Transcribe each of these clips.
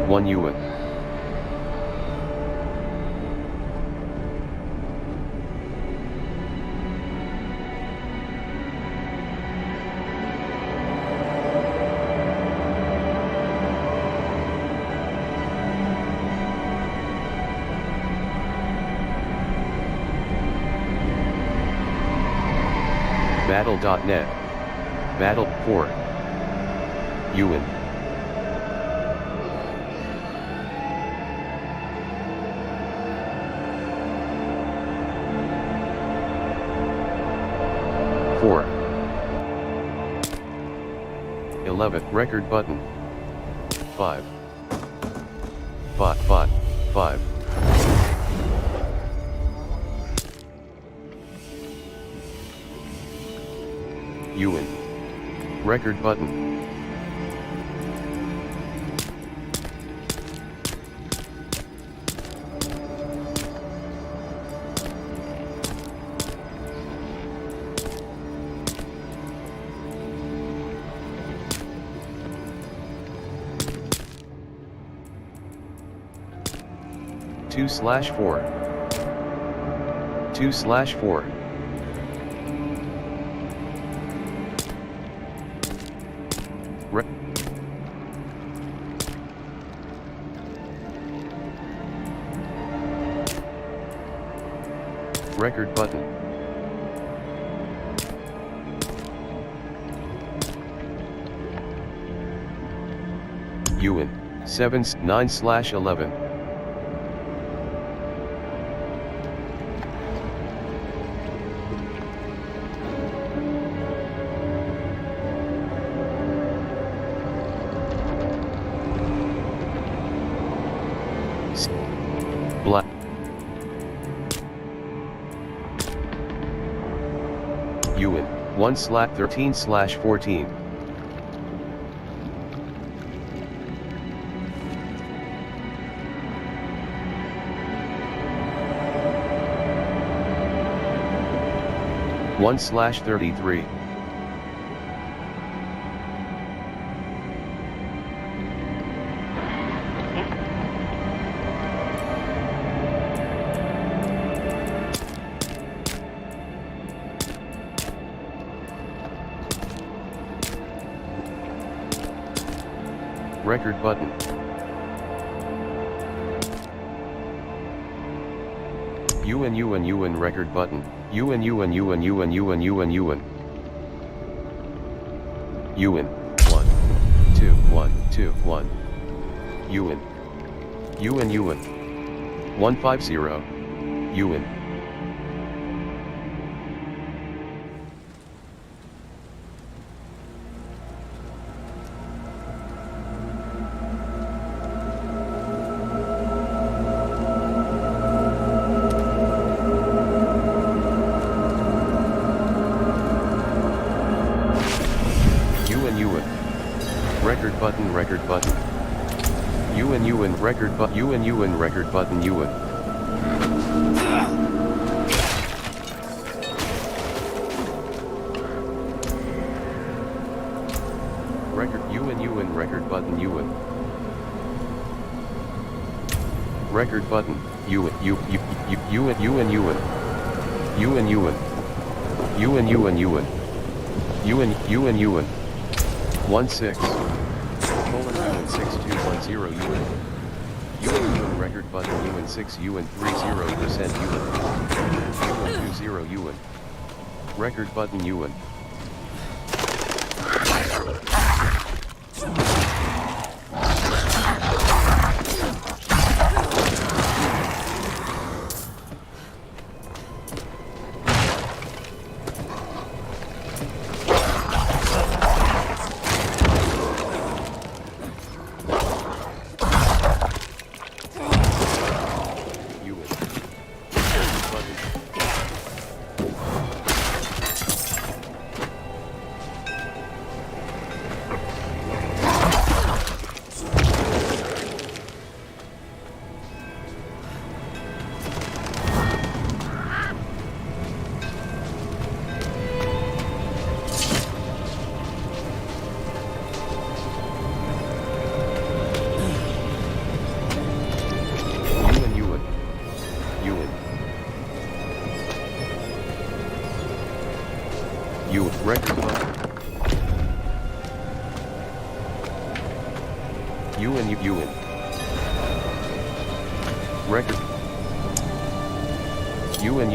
1 yuan. Battle.net. Battle 4 yuan. Four. 11. Record button. 5. 5. 5. 5. Yuan. Record button. Two slash 4. 2 slash 4. Record button. Yuan. 7 9 slash 11. Black. Yuan. 1 slash 13 slash 14. One slash 33. Record button. UN record button. UN. UN 1 2 1 2 1. UN 150. UN. Record button. Record button. UN record button. UN record button. UN. Record UN record button. UN. Record button. UN UN 16 6210 UN record button. UN 6 UN 30% UN 20 record button. UN. UN record UN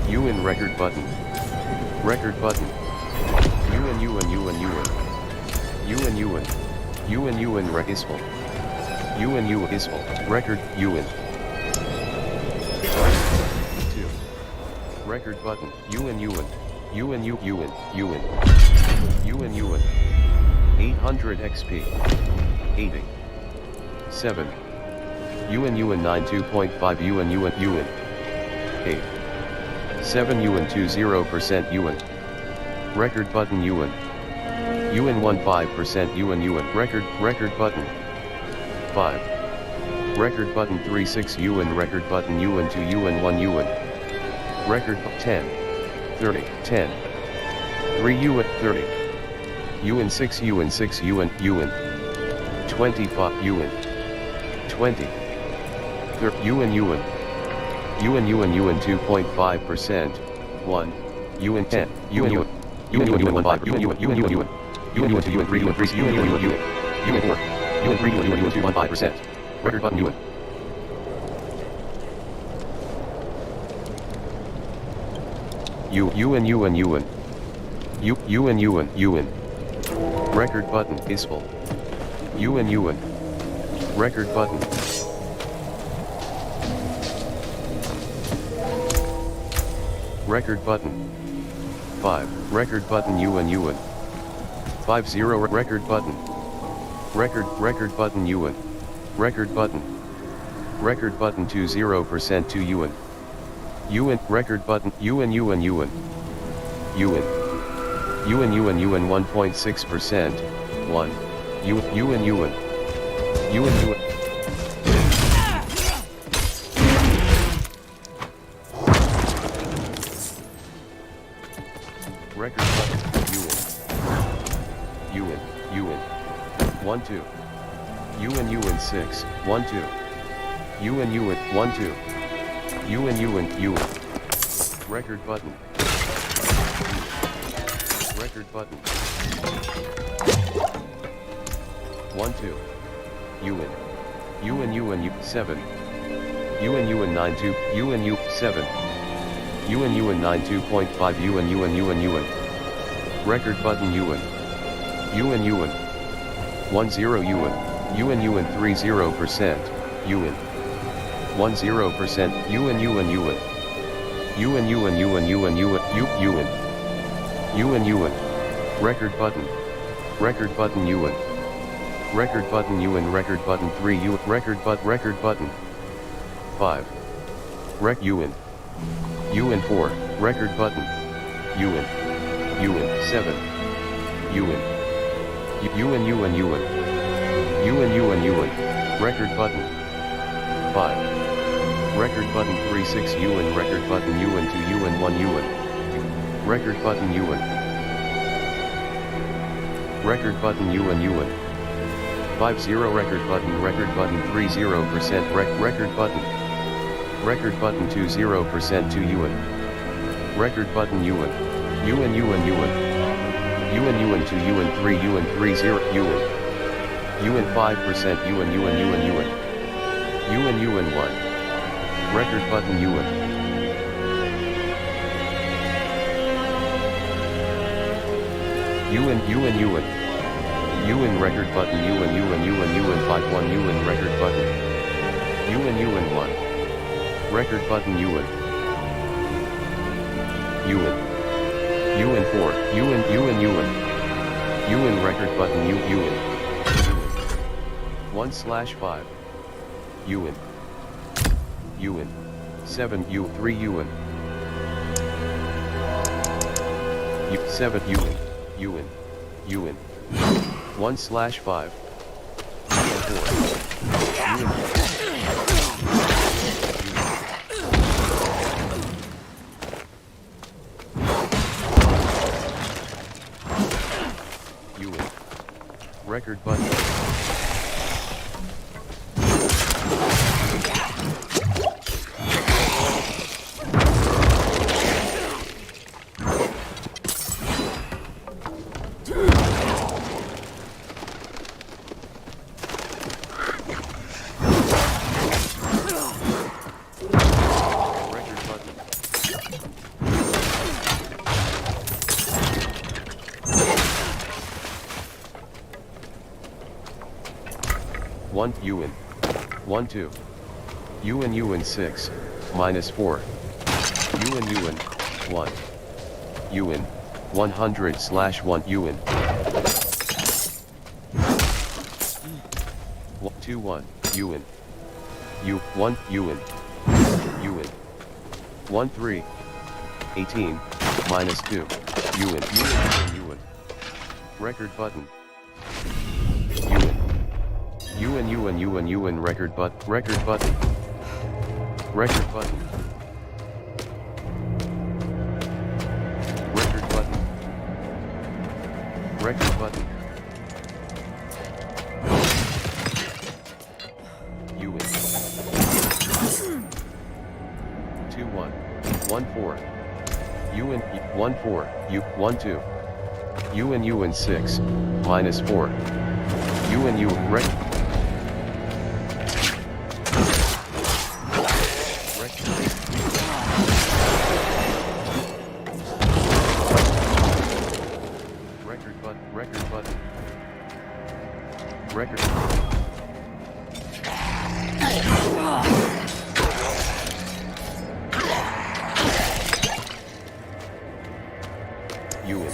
UN record button UN rec isful UN isful record UN 2 record button UN 800 XP 80 7 UN 92.5 UN 8 7 20% UN record button UN 15% UN record button 5 record button 36 UN record button UN 2 UN 1 record 10 30 10 3 UN 30 UN 6 UN 25 UN 20 UN 2.5% 1 UN 10 UN 1 5 UN 2 UN 3 UN 4 UN 3 UN 2.5% record button UN UN record button isful UN record button record button 5 record button UN 50 record button record button UN record button 20% to UN record button UN 1.6% 1 UN record button UN 1 2 UN 6 1 2 UN 1 2 UN record button record button 1 2 UN 7 UN 9 2 UN 7 UN 9 2.5 UN record button UN 1 0 UN 30% UN 10% UN record button UN record button record button 3 UN record button 5 rec UN 4 record button UN 7 UN record button 5 record button 3 6 UN record button UN 2 1 record button record button 50 record button 30% record button 20% to UN record button UN 2 UN 3 30 UN 5% UN 1 record button UN record button UN 5 1 UN record button UN 1 record button UN 4 UN record button UN 1/5 UN 7 3 UN 7 UN 1/5 UN 4 Record button. One UN 1 2 UN 6 minus 4 UN 1 UN 100/1 UN 2 1 UN U 1 UN 1 3 18 minus 2 UN record button UN record button record button record button record button record button UN 2 1 1 4 UN 1 4 U 1 2 UN 6 minus 4 UN record record button record UN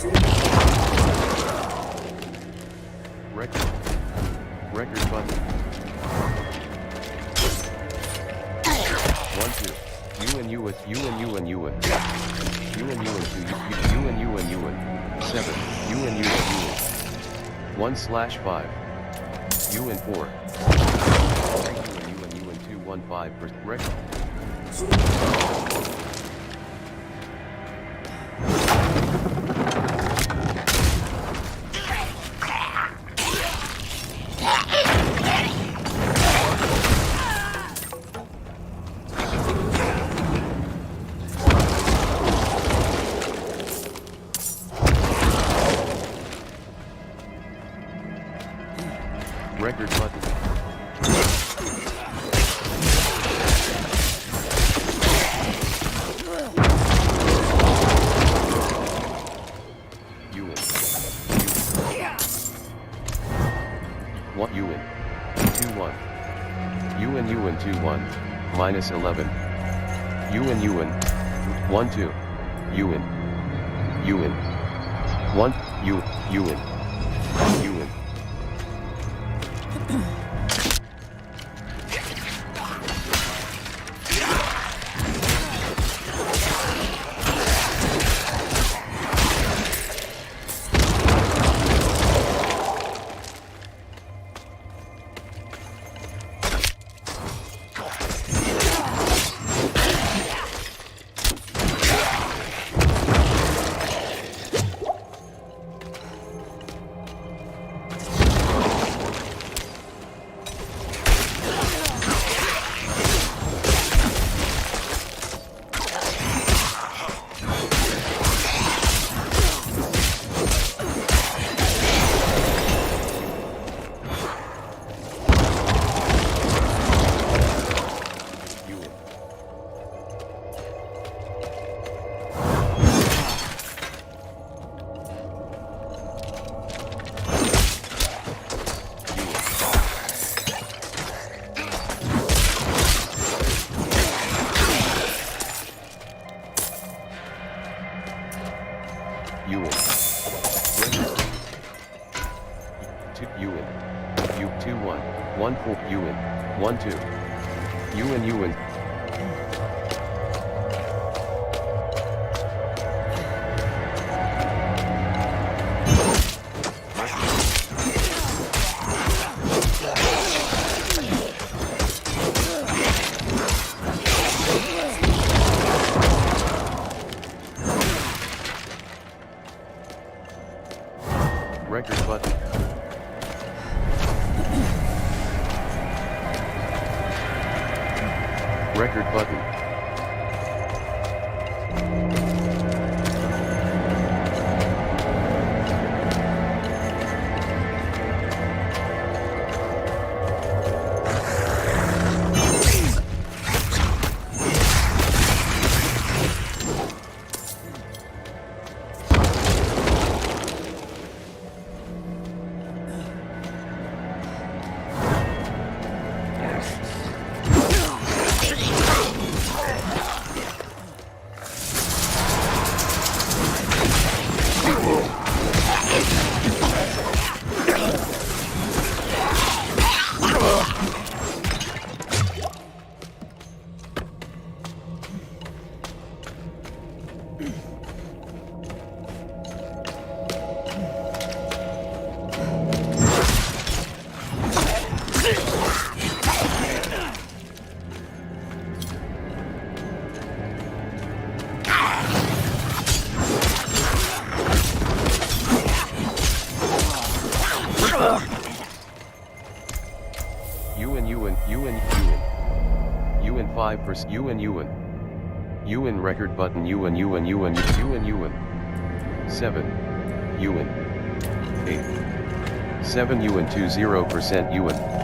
record button 1 2 UN 2 7 UN 1/5 UN 4 UN 215 record record button UN 1 UN 2 1 UN 2 1 minus 11 UN 1 2 UN 1 UN UN 2 UN U 2 1 1 4 UN 1 2 UN record button Record button. UN 5% UN record button UN 7 UN 8 7 UN 20% UN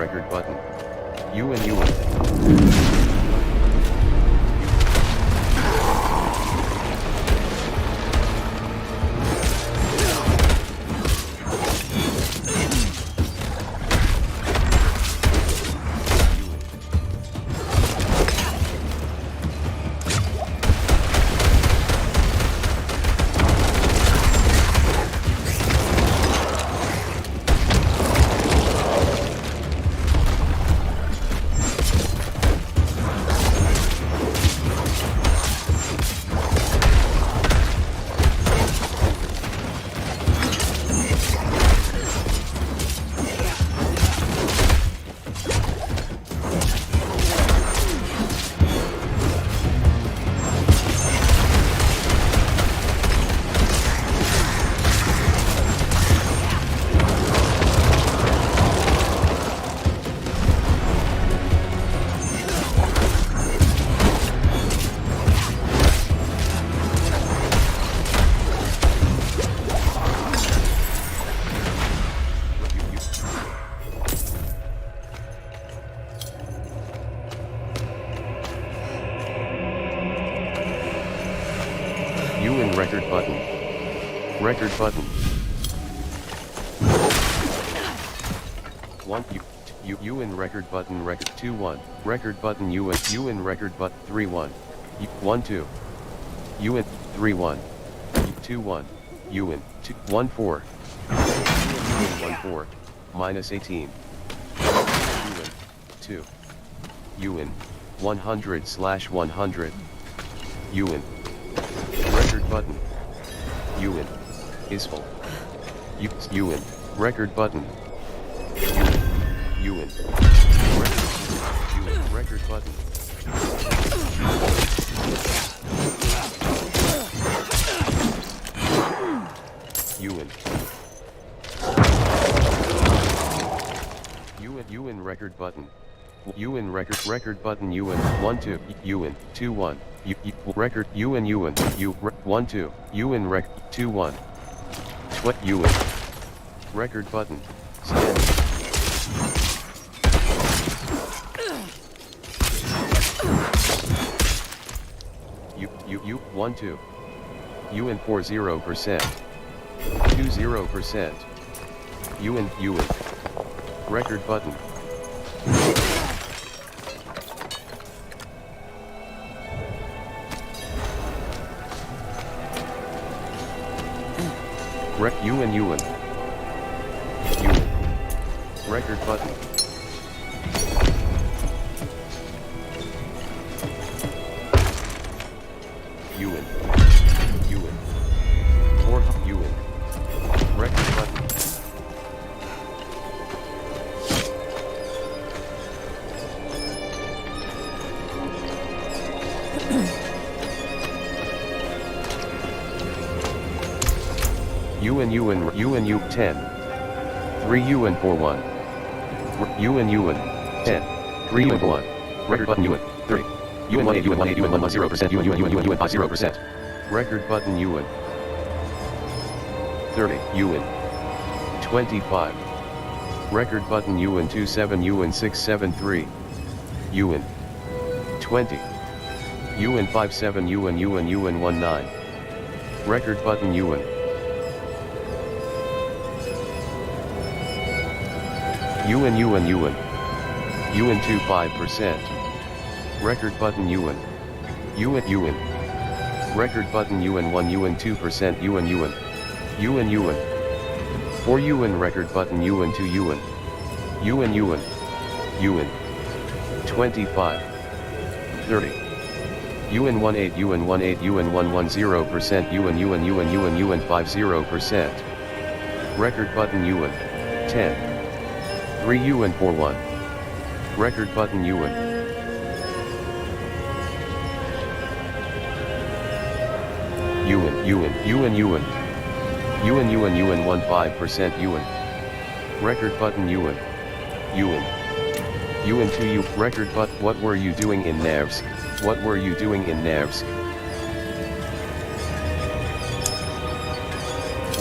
record button UN record button one UN record button record 2-1 record button UN record button 3-1 1-2 UN 3-1 2-1 UN 1-4 UN 1-4 -18 UN 2 UN 100/100 UN record button UN is full UN record button UN record button UN record button UN record button UN 1-2 UN 2-1 record UN 1-2 UN rec 2-1 UN Record button. Stand. U 1 2. UN 40%. 20%. UN. Record button. UN. Record button. UN. 4 UN. Record button. UN 10. 3 UN 4 1. UN 10. 3 UN 4 1. Record button UN 30. UN 1 8 UN 1 8 UN 1 1 0%. UN 5 0%. Record button UN 30. UN 25. Record button UN 27 UN 673. UN 20. UN 57 UN 19. Record button UN UN 25%. Record button UN Record button UN 1 2% UN 4 UN record button UN 2 UN 25 30 UN 1 8 UN 1 8 UN 1 10% UN 50%. Record button UN 10 3 UN 4 1. Record button UN UN 1 5% UN. Record button UN 2 record but what were you doing in Nevs? What were you doing in Nevs?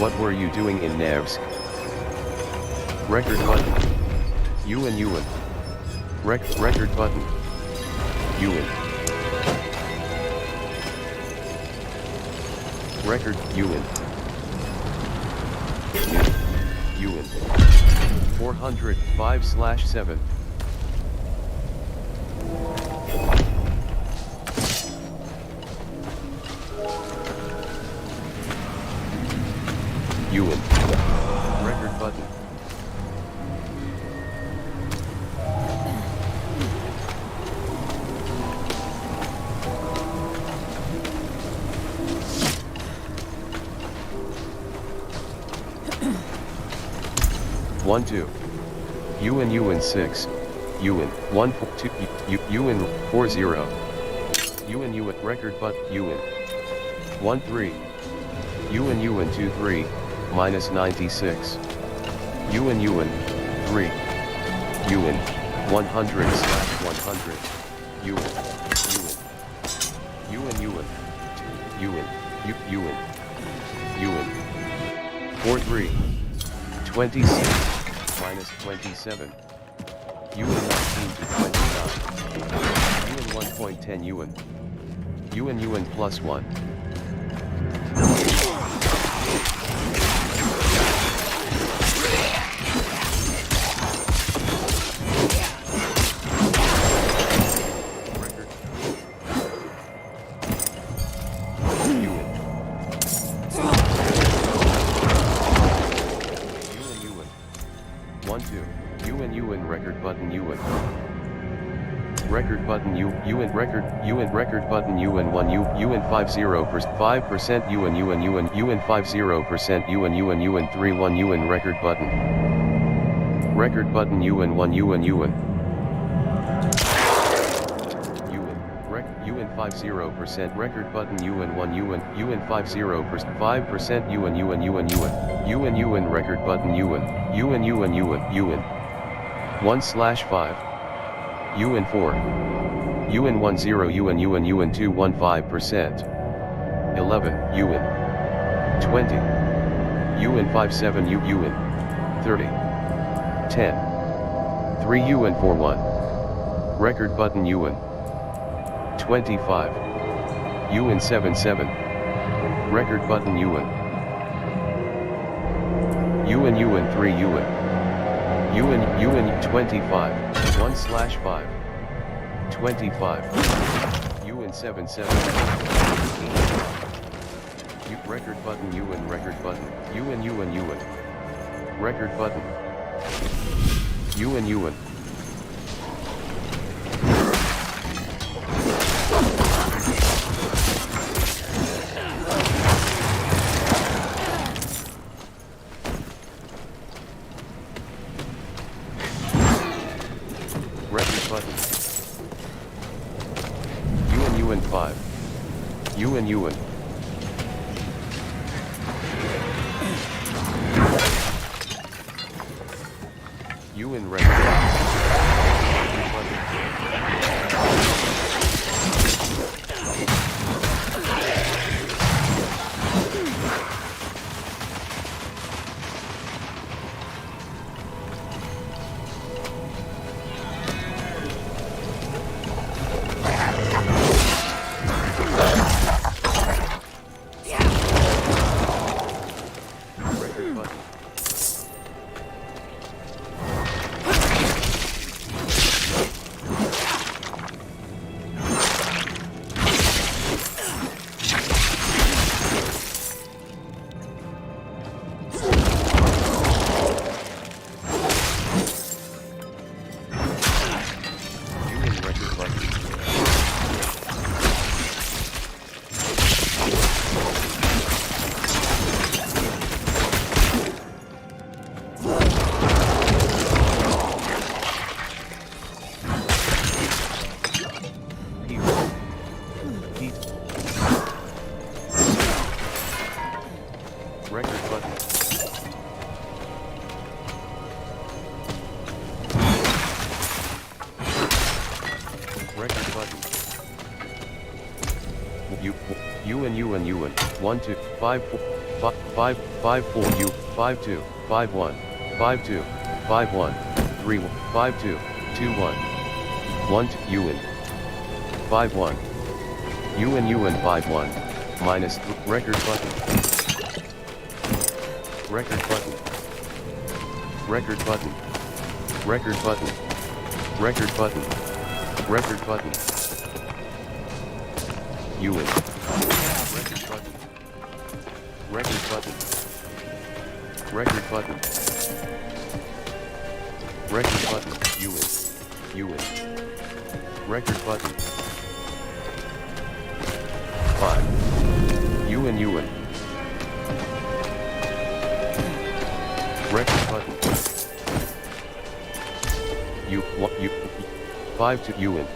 What were you doing in Nevs? Record button UN record button UN record UN 405/7 UN record button One 2 UN 6 UN 1 2 UN 40 UN record but UN 1 3 UN 2 3 minus 96 UN 3 UN 100/100 UN 4 3 26 minus 27 UN 19 to 29 UN 1.10 UN plus 1 UN record button UN record button UN record button UN 1 UN 5% UN 50% UN 3 1 UN record button UN 1 UN 50% record button UN 1 UN 50% 5% UN record button UN 1/5 UN 4 UN 10 UN 2 15% 11 UN 20 UN 57 UN 30, 10, 3 UN 41, record button UN, 25, UN 77, record button UN, UN 3 UN 25, 1/5, 25, UN 77, record button UN, record button, UN, record button, UN, record button, UN 5, UN, UN record UN 1 2 5 4 5 5 4 U 5 2 5 1 5 2 5 1 3 5 2 2 1 1 UN 5 1 UN 5 1 minus record button, record button, record button, record button, record button, record button, UN record button, record button, record button, record button, UN record button, 5 UN record button, U 5 to UN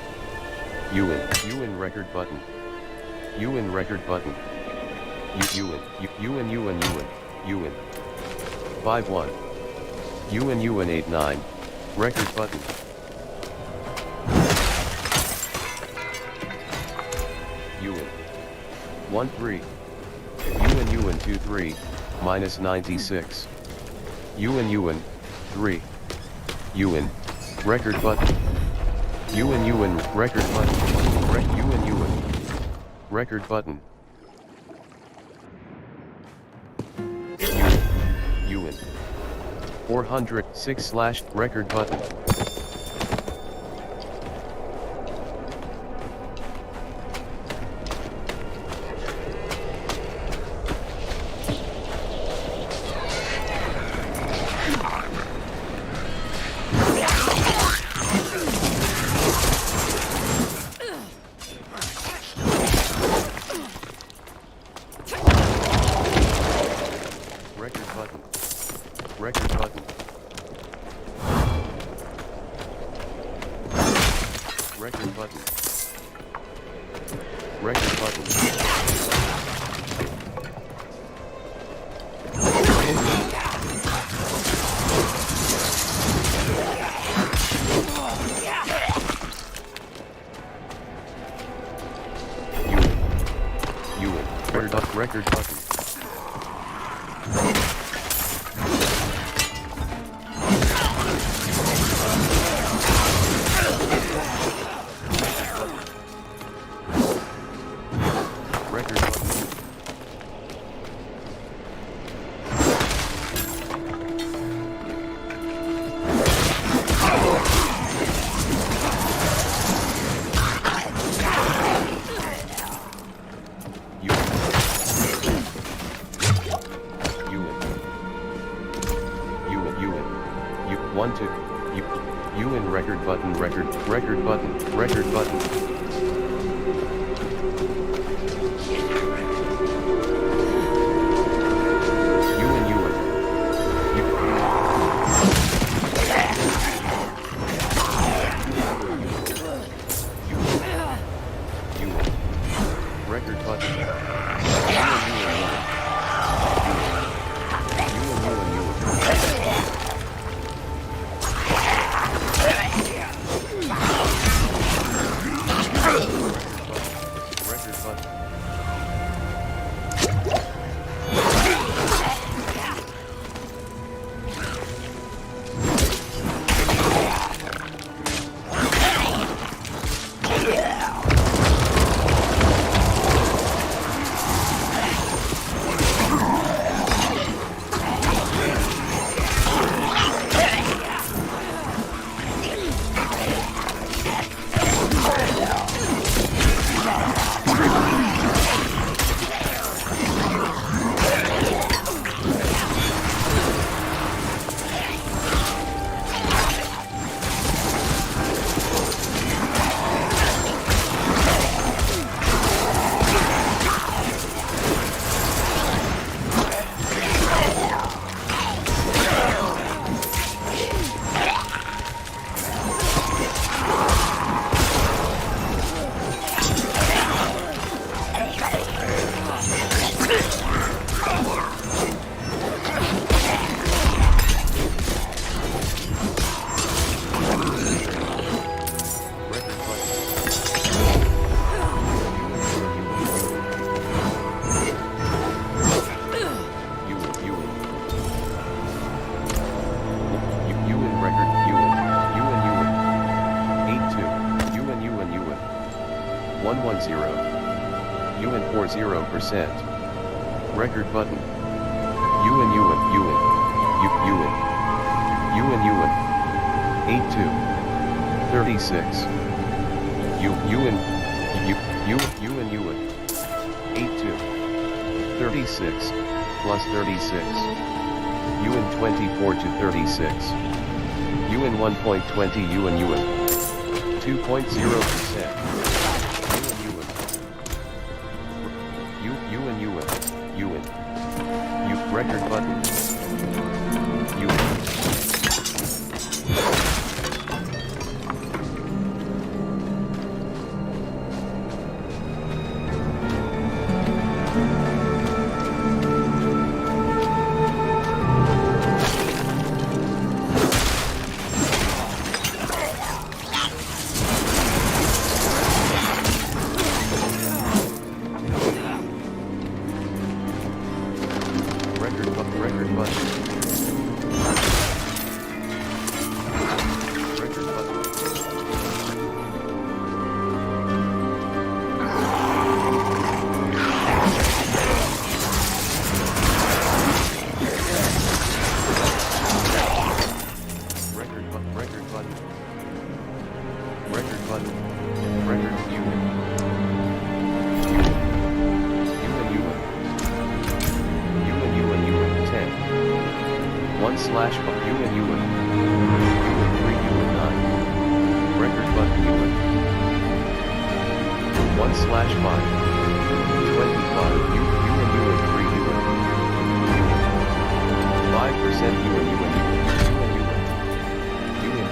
record button, UN record button, UN 5 1 UN 8 9 record button, UN 1 3 UN 2 3 minus 96 UN 3 UN record button, UN record button, UN record button, UN 406 / record button, record button, record button, record button, record button, UN record button record button record button. UN record button. UN 40%. Record button. UN 82. 36. UN 82. 36 plus 36. UN 24 to 36. UN 1.20 UN 2.0%. UN record button. Record button. UN 1/UN 3 UN 9. Record button UN 1/5 25 UN 3 UN 5% UN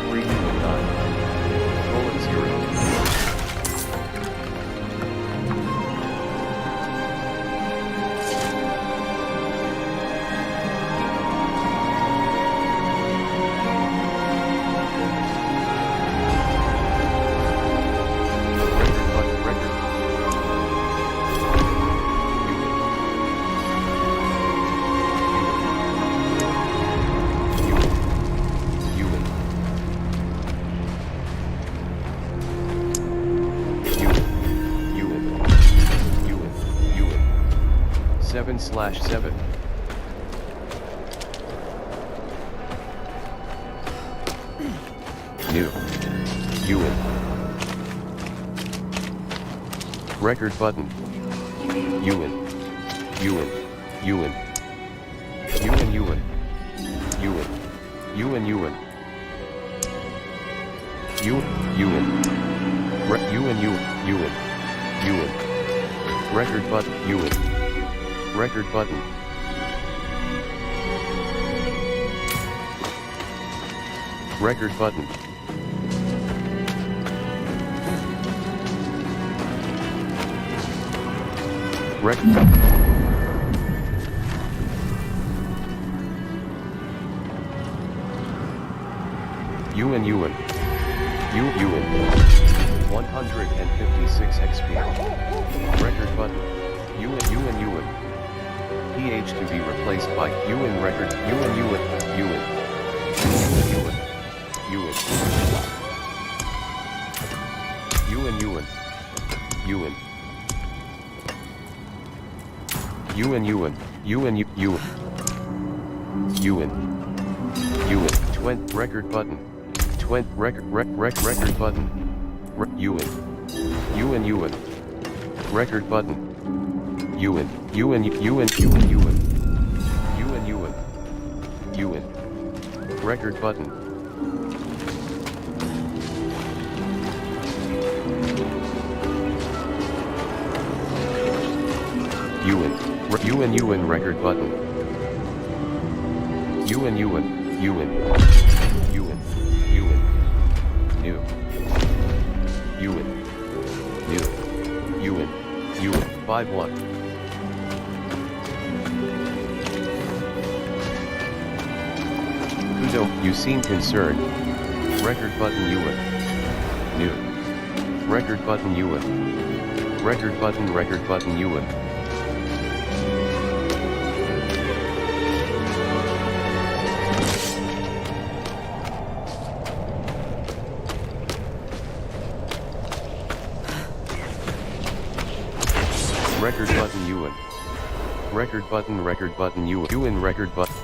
3 UN 9 :0. UN 7/7. New UN record button. UN UN. UN. Record button, UN. Record button. Record button. UN 156 XP. Record button. UN PH to be replaced by UN record. UN UN UN UN UN 20 record button. 20 record button. UN record button. UN record button. UN record button. UN new UN 51. Udo, you seem concerned. Record button UN new record button UN record button UN. Record button UN. Record button UN record button.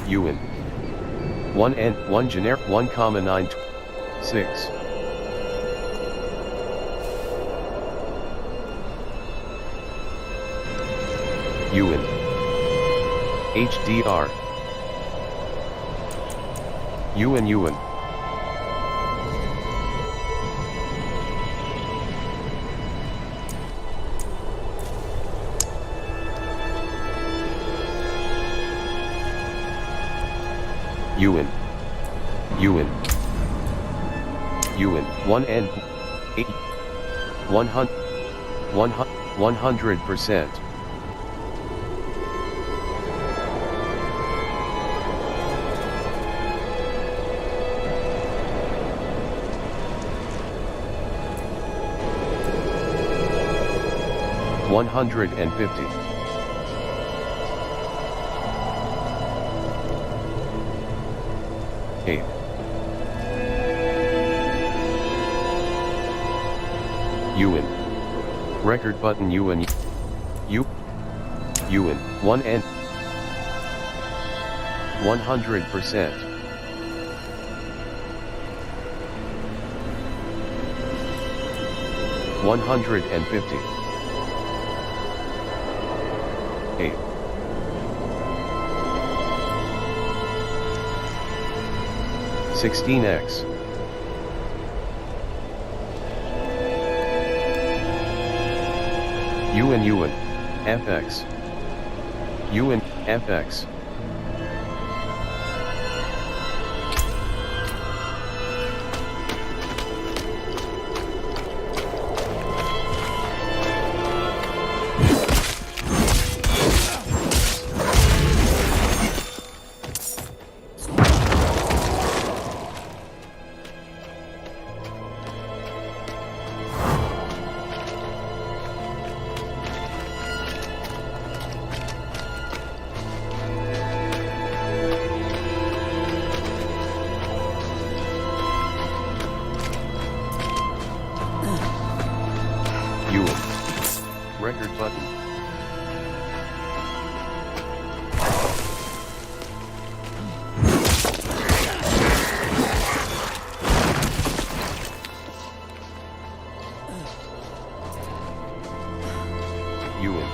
UN 1 N 1 generic 1,926 UN HDR UN UN 1 N 8 100%. $150. $8. UN. Record button UN. UN. 1 N. 100%. $150. 8. $16X. UN FX. UN FX. Record button. UN.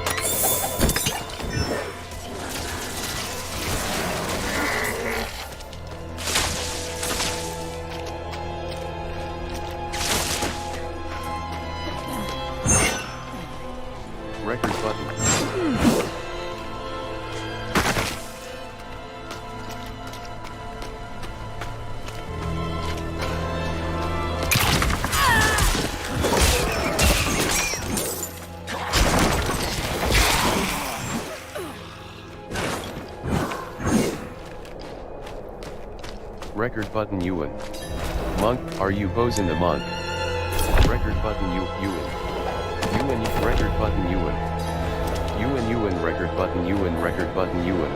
Record button. Record button UN. Monk, are you bows in the monk? Record button UN. UN record button UN. UN record button UN record button UN.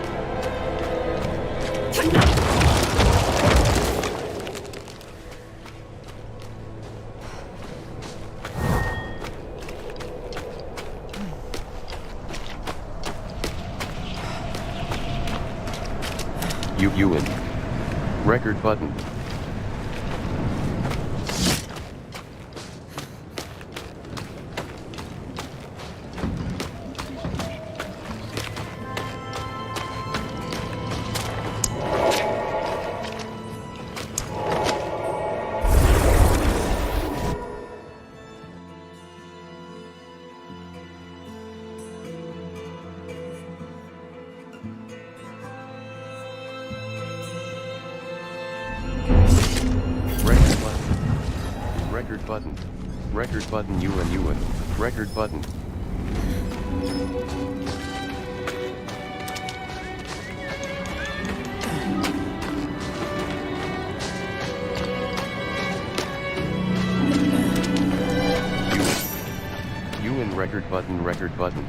UN. Record button. Record button. Record button UN. Record button. UN record button. Record button.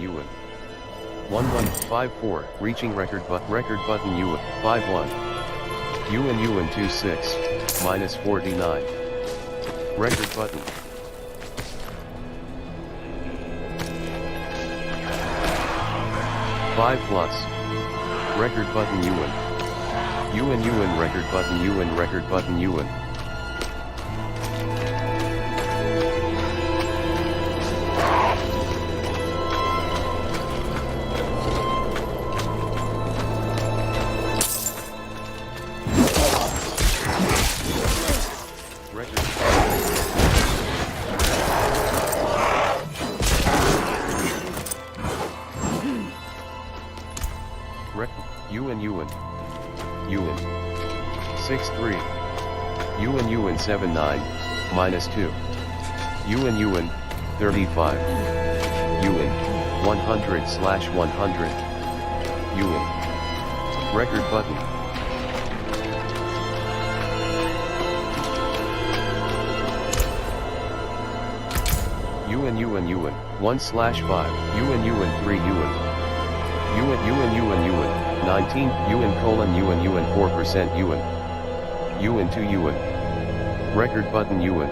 UN 1154 reaching record button UN 51 UN 26 minus 49 record button 5 plus record button UN record button UN record button UN UN UN 63. UN 79, minus 2. UN 35. UN 100/100. UN. Record button. UN 1/5. UN 3 UN 19 UN 4% UN 2 UN. Record button UN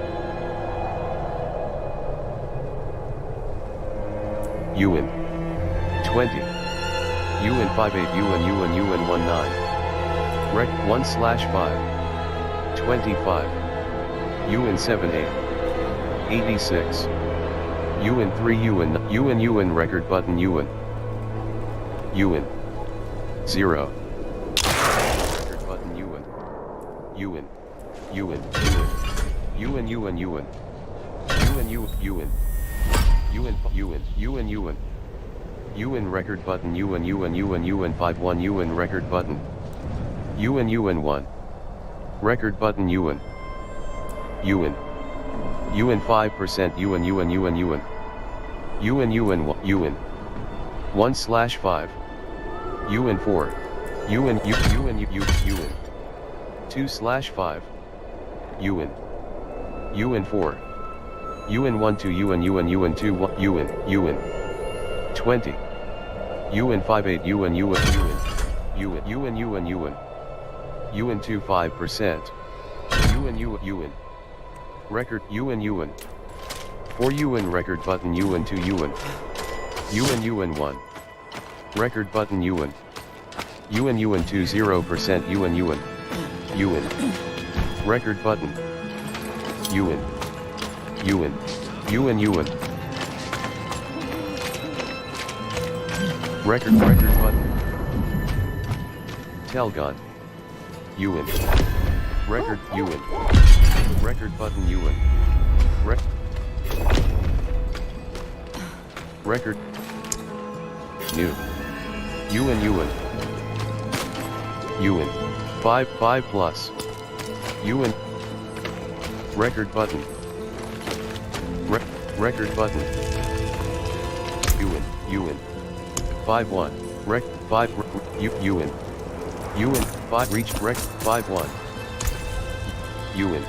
20 UN 58 UN 19 Rec 1/5 25 UN 78 86 UN 3 UN record button UN 0 record button UN record button UN 51 UN record button UN 1 record button UN 5% UN 1/5 UN 4 UN 2/5 UN 4 UN 1 2 UN 2 UN 20 UN 58 UN 2 5% UN record UN 4 UN record button UN 2 UN 1 record button UN 2 0% UN record button UN record button Telgon UN record button UN record new UN 5 plus UN record button record button UN 5-1 rec 5 UN 5 reach rec 5-1 UN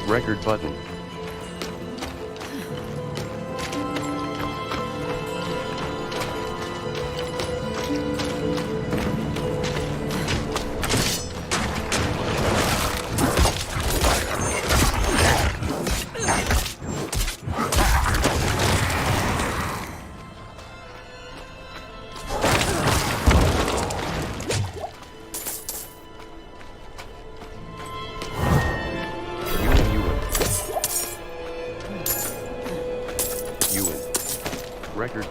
record button record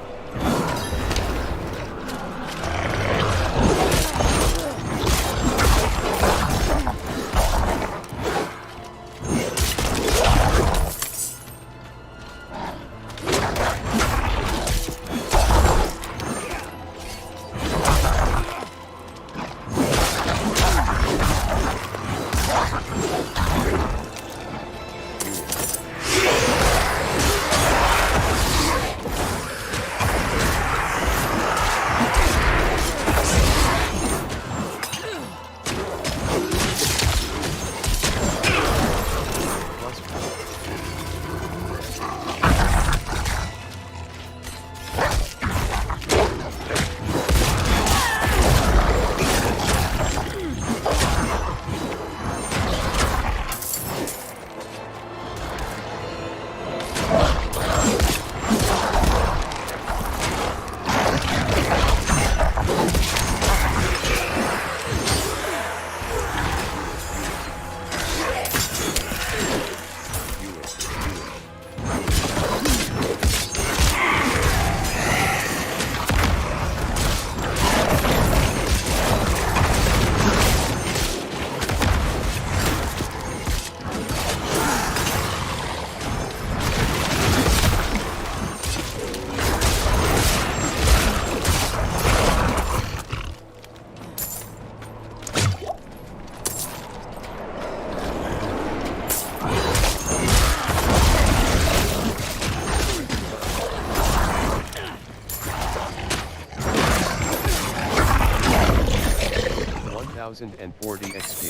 1040 XP.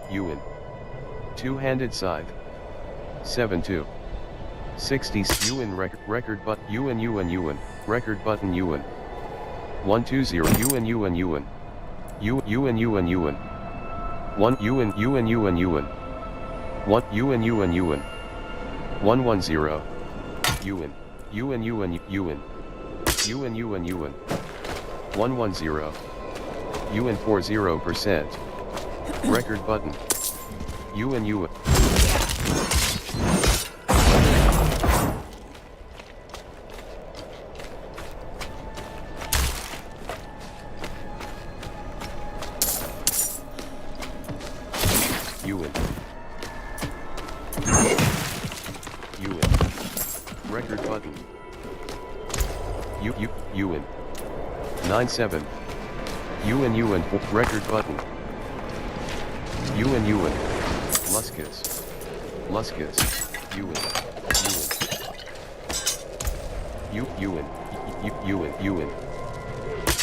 Ewan. Two-handed scythe. 7-2. 60 Ewan record but Ewan record button Ewan 120 Ewan 1 Ewan 1 110 Ewan 110 Ewan 40% record button Ewan record button Ewan 97 Ewan record button Ewan Luskus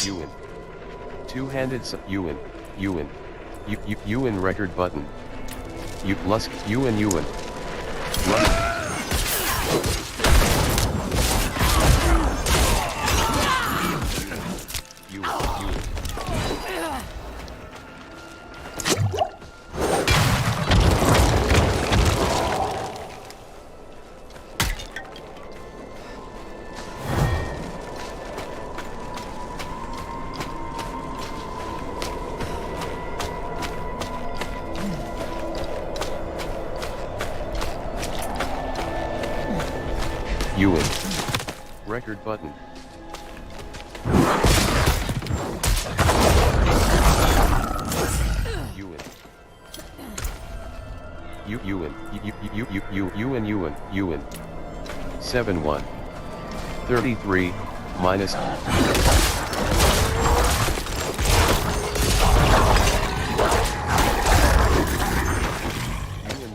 Ewan two-handed Ewan record button Ewan Ewan record button Ewan 7-1 33 minus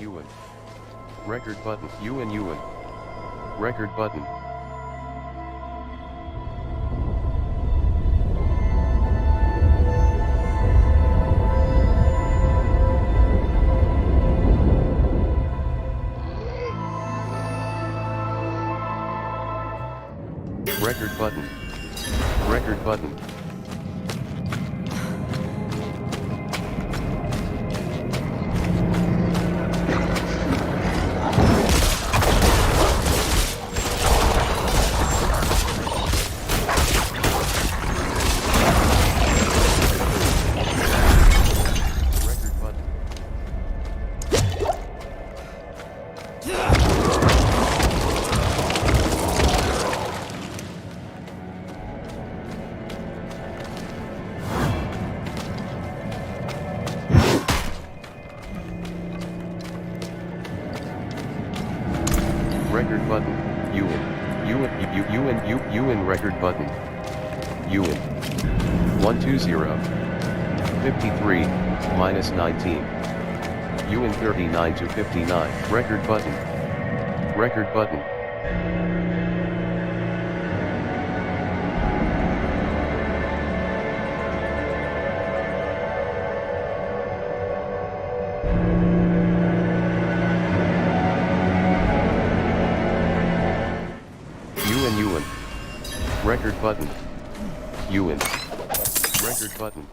Ewan record button Ewan record button record button record button Ewan record button Ewan 120 53 minus 19 Ewan 39 to 59 record button Ewan record button Ewan record button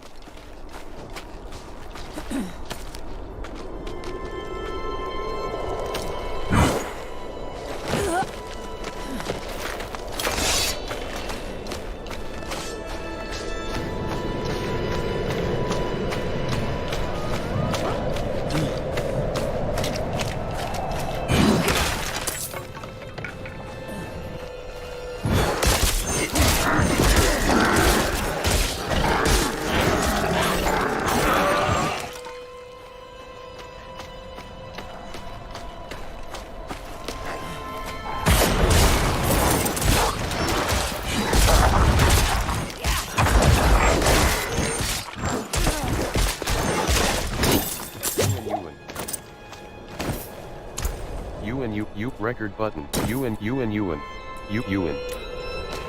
U record button. UN. U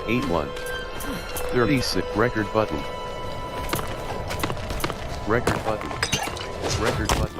81 36 record button. Record button. Record button.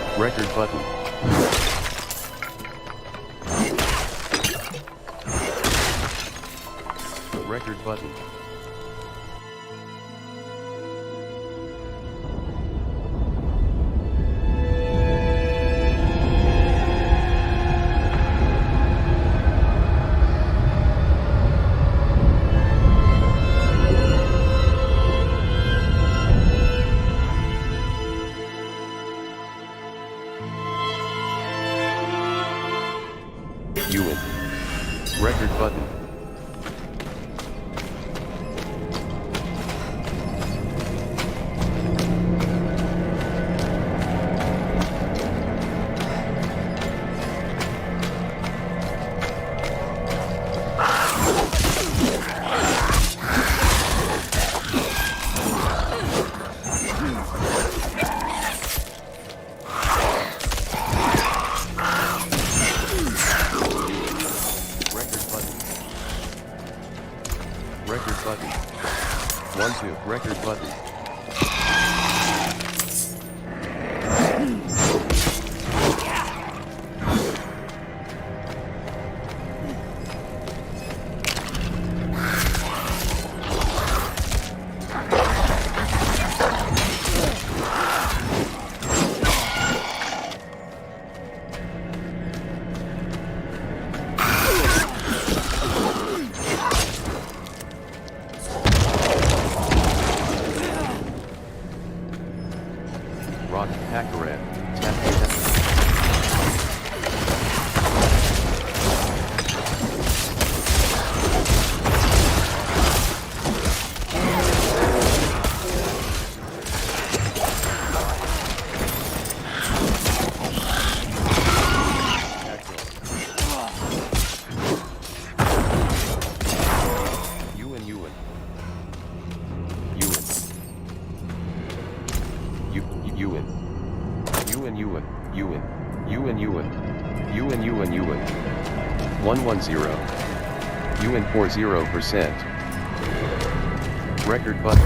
Record button. Record button. UN. Record button. Record button. 1 2 record button. Rock Hackaran. Tap tap. UN 110 UN 40%. Record button.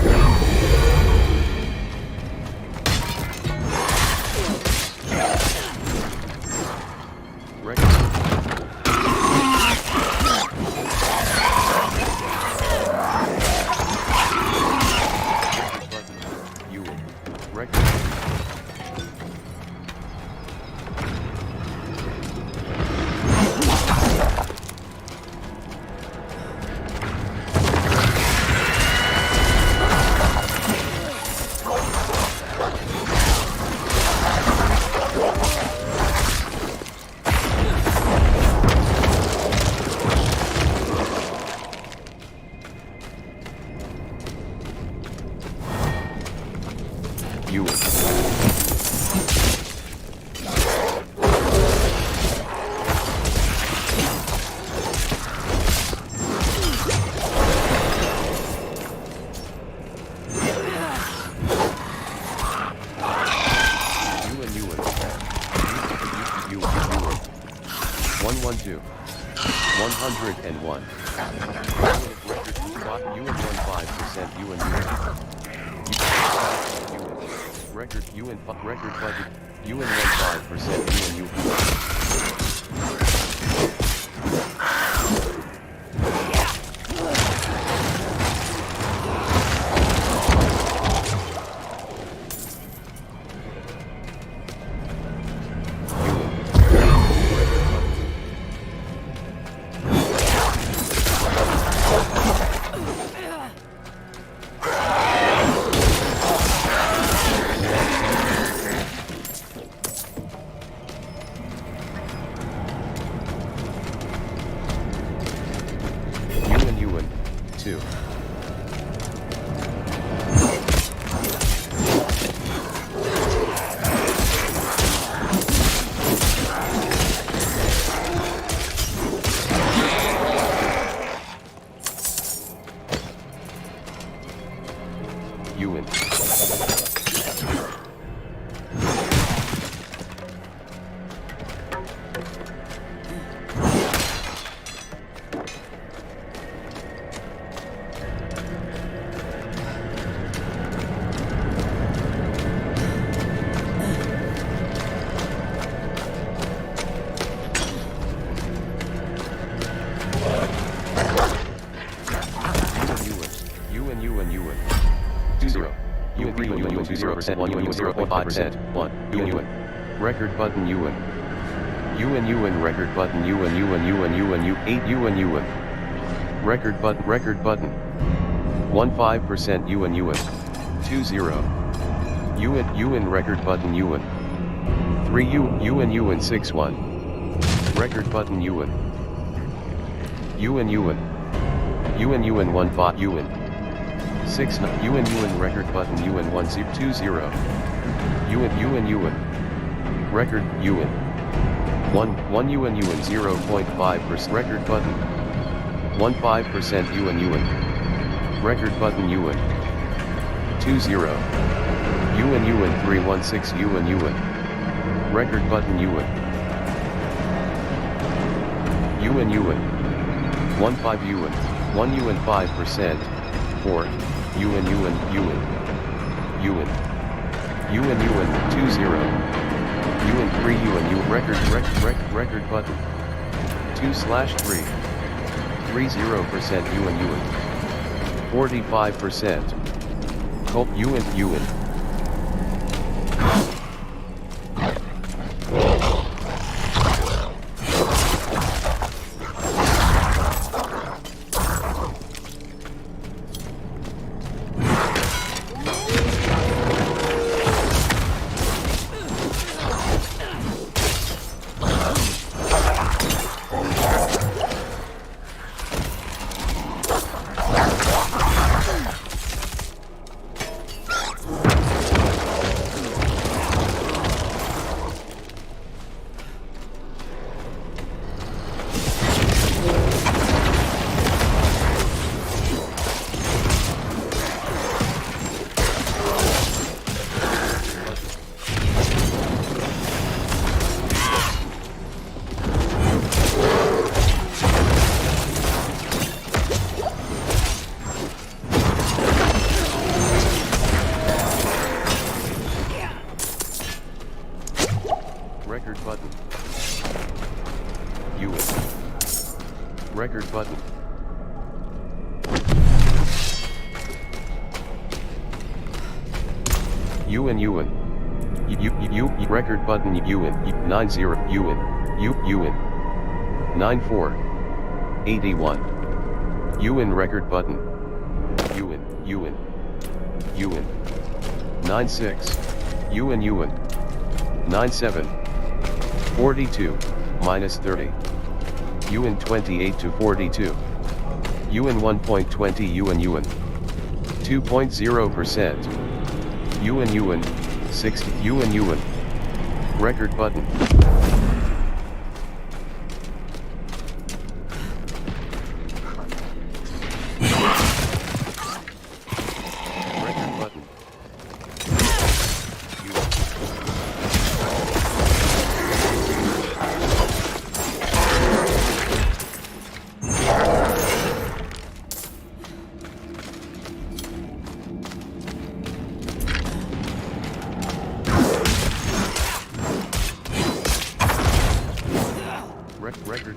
UN 112 101 UN 15% UN record UN record budget UN 15% UN 42. UN. UN. 20. UN 3 UN 20%, 1 UN 0.5%, 1 UN. Record button UN. UN record button UN 8 UN. Record button 15% UN 20. UN record button UN 3 UN 61. Record button UN 15 UN 6 UN record button UN 1020 UN record UN 1 UN 0.5% record button 15% UN record button UN 20 UN 316 UN record button UN 15 UN 1 UN 5% 4 UN 20 UN 3 UN record button 2/3 30% UN 45% Colt UN record button UN record button UN record button UN 90 UN 94 81 UN record button UN 96 UN 97 42 minus 30 UN 28 to 42 UN 1.20 UN 2.0% UN 60 UN record button record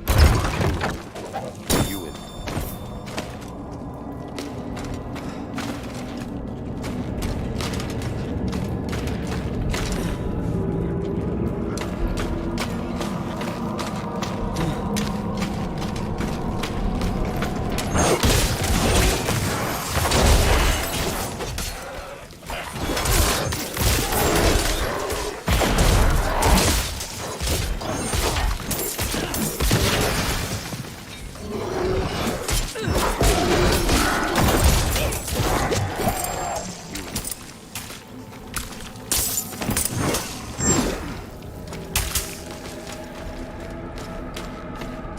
UN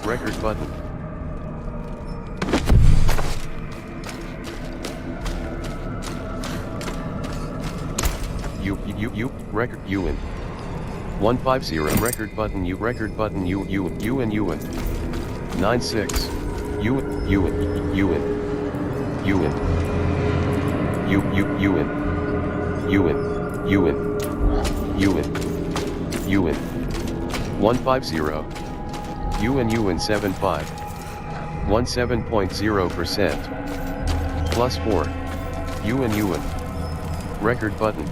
Record button. Record UN. 150 record button U 96 UN UN 150 UN 75 17.0% plus 4 UN record button.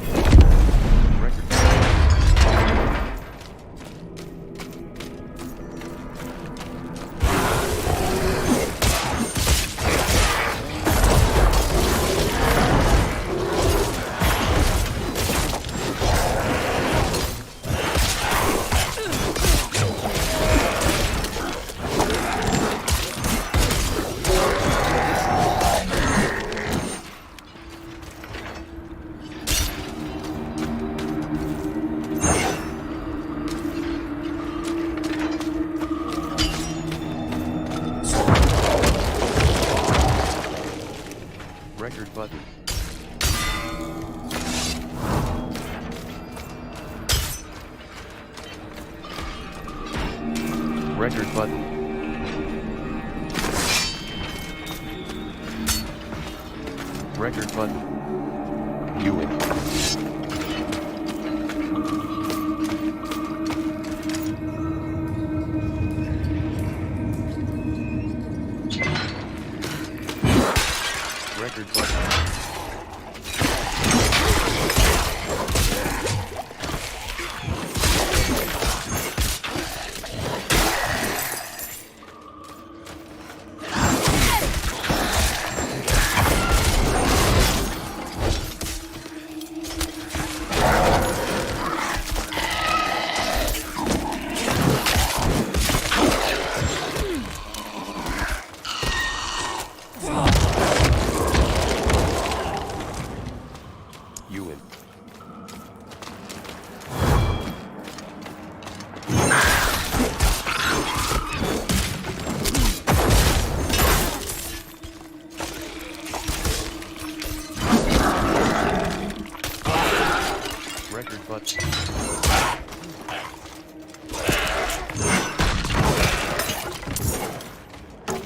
Record button. Record button. Record button. UN. Record button. UN. Record button.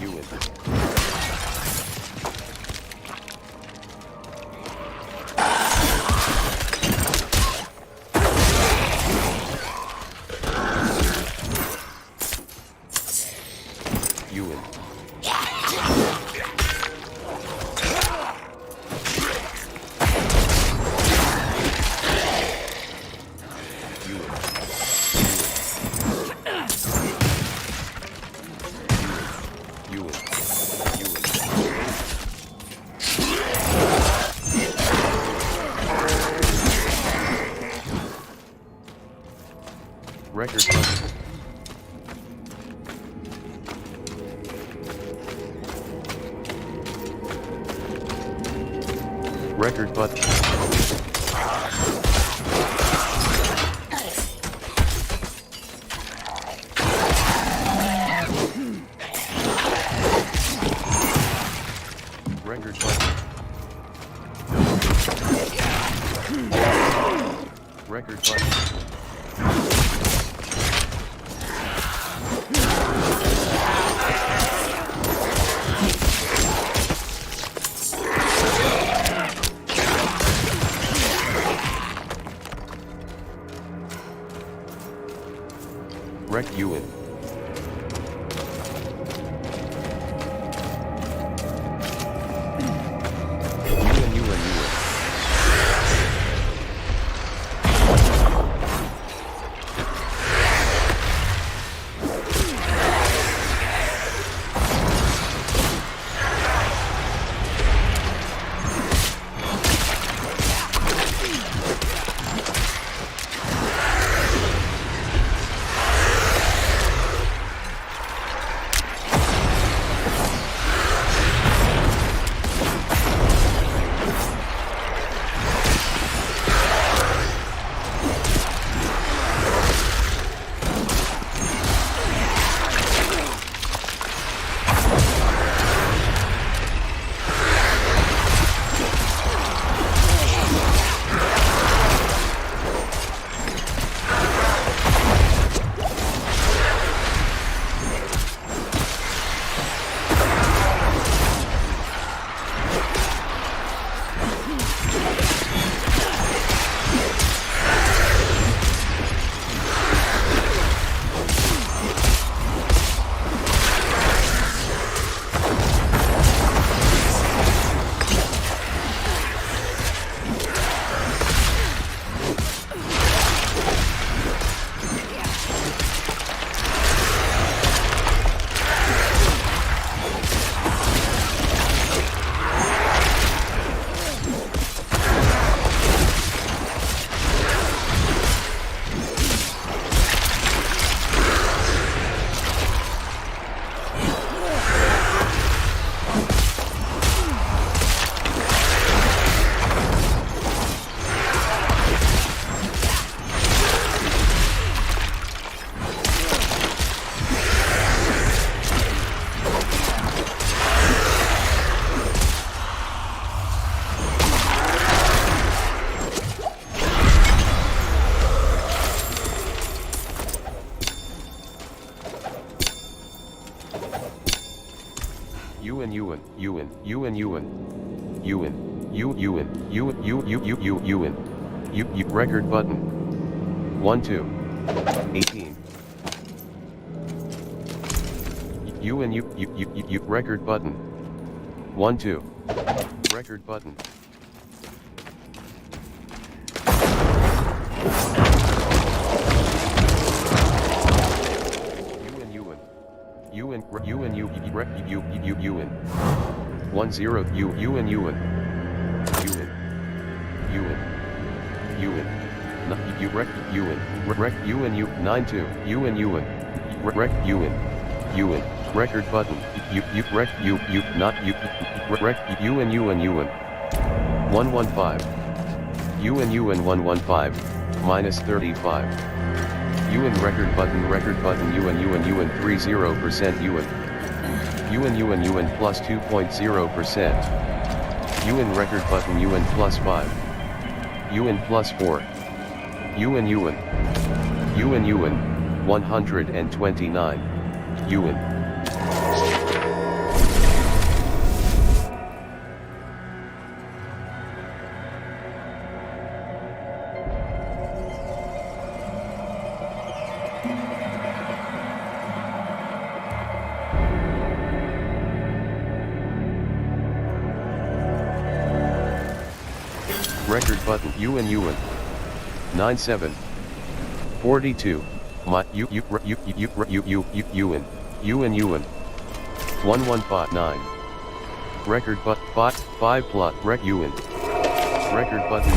UN. UN. Record button. Record button. Record button. Record button. Rec UN. UN. UN UN UN UN UN UN UN record button 1 2 18 UN record button 1 2 record button UN 1 0 UN UN 9 2 UN record button not UN 115 UN 115 minus 35 UN record button UN 30% UN plus 2.0% UN record button UN plus 5 UN plus 4 UN 129 UN record button UN 97 42 my UN 1159 record but 5 plot rec UN record button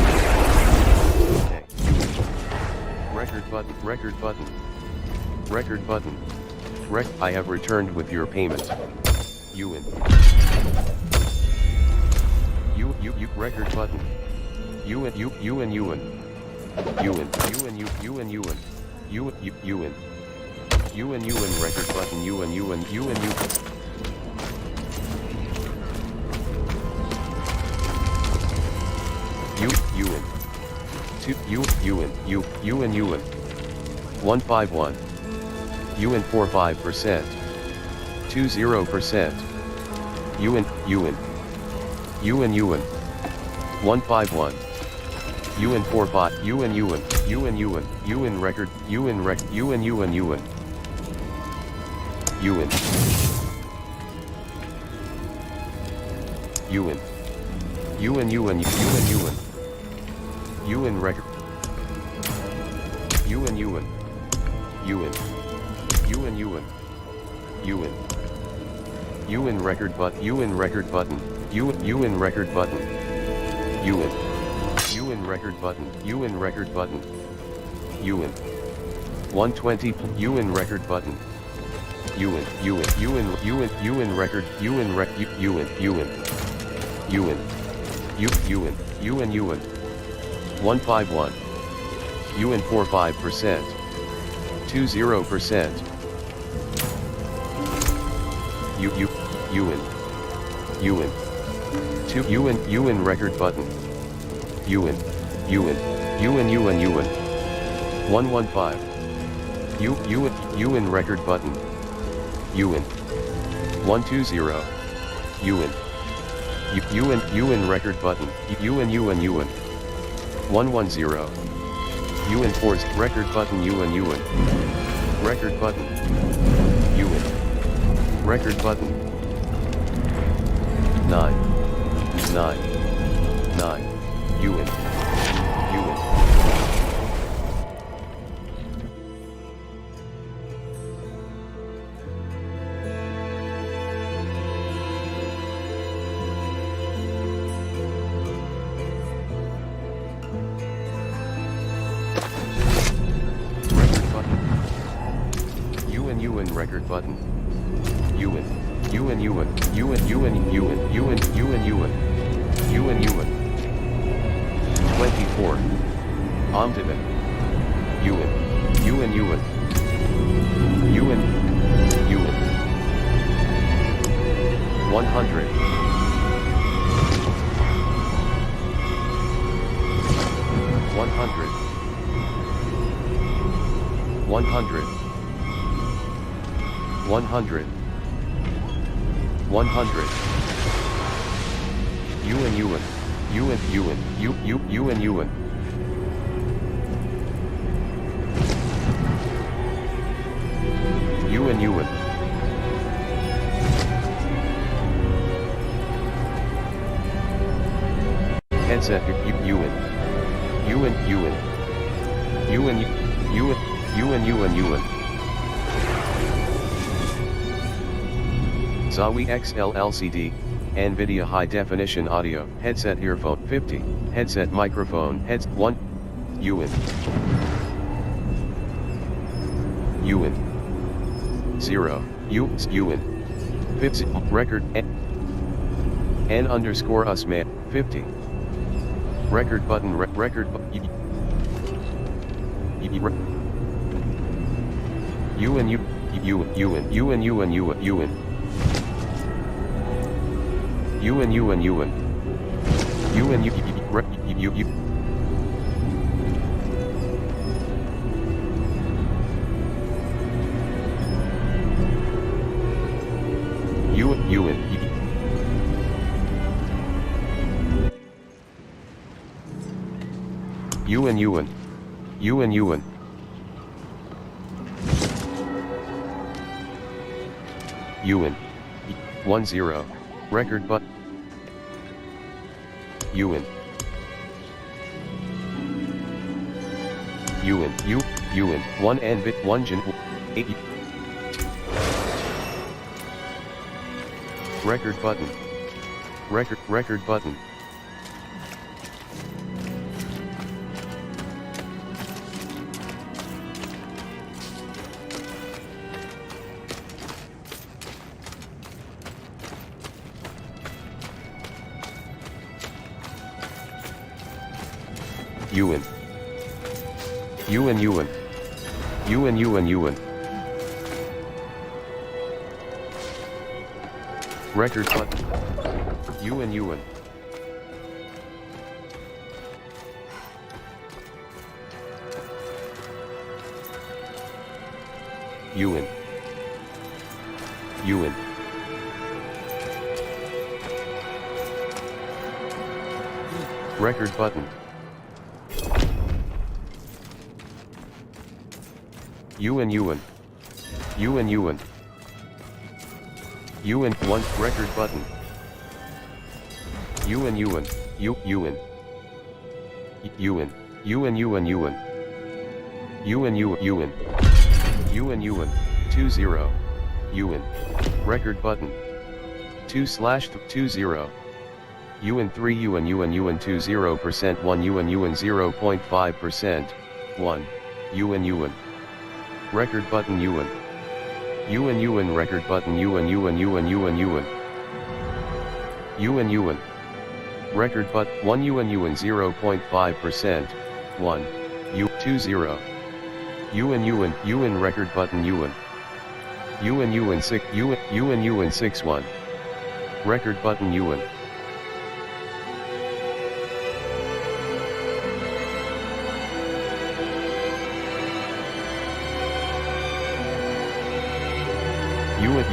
okay record button rec I have returned with your payment UN record button UN record button UN 151 UN 45% 20% UN 151 UN 45 UN record UN rec UN UN record UN record but UN record button UN record button UN record button UN 120 UN record button UN record UN rec UN 151 UN 45% 20% UN record button UN 115 UN record button UN 120 UN record button UN 110 UN force record button UN record button UN record button 9 UN record button UN 24 Omdivin UN 100 100 100. UN UN. UN UN. UN UN. UN UN. Headset UN. UN UN. UN UN UN UN. Zawi XL LCD, NVIDIA High Definition Audio, Headset Earphone 50, Headset Microphone, Heads 1, UN. UN. 0, UN. 50, record, N underscore us man, 50. Record button, record button. UN UN UN UN UN UN. UN UN UN. UN UN. UN 10, record but UN UN 1 and bit 1 gen 8 record button record button UN UN UN UN UN UN record button UN UN UN UN record button UN UN UN UN UN 1 record button UN UN UN UN UN UN UN UN UN UN UN 20 UN record button 2/20 UN 3 UN UN UN 20% 1 UN UN 0.5% 1 UN UN record button UN UN UN record button UN UN UN UN UN UN UN record but 1 UN UN 0.5% 1 U 20 UN UN UN record button UN UN UN 6 UN UN UN 61 record button UN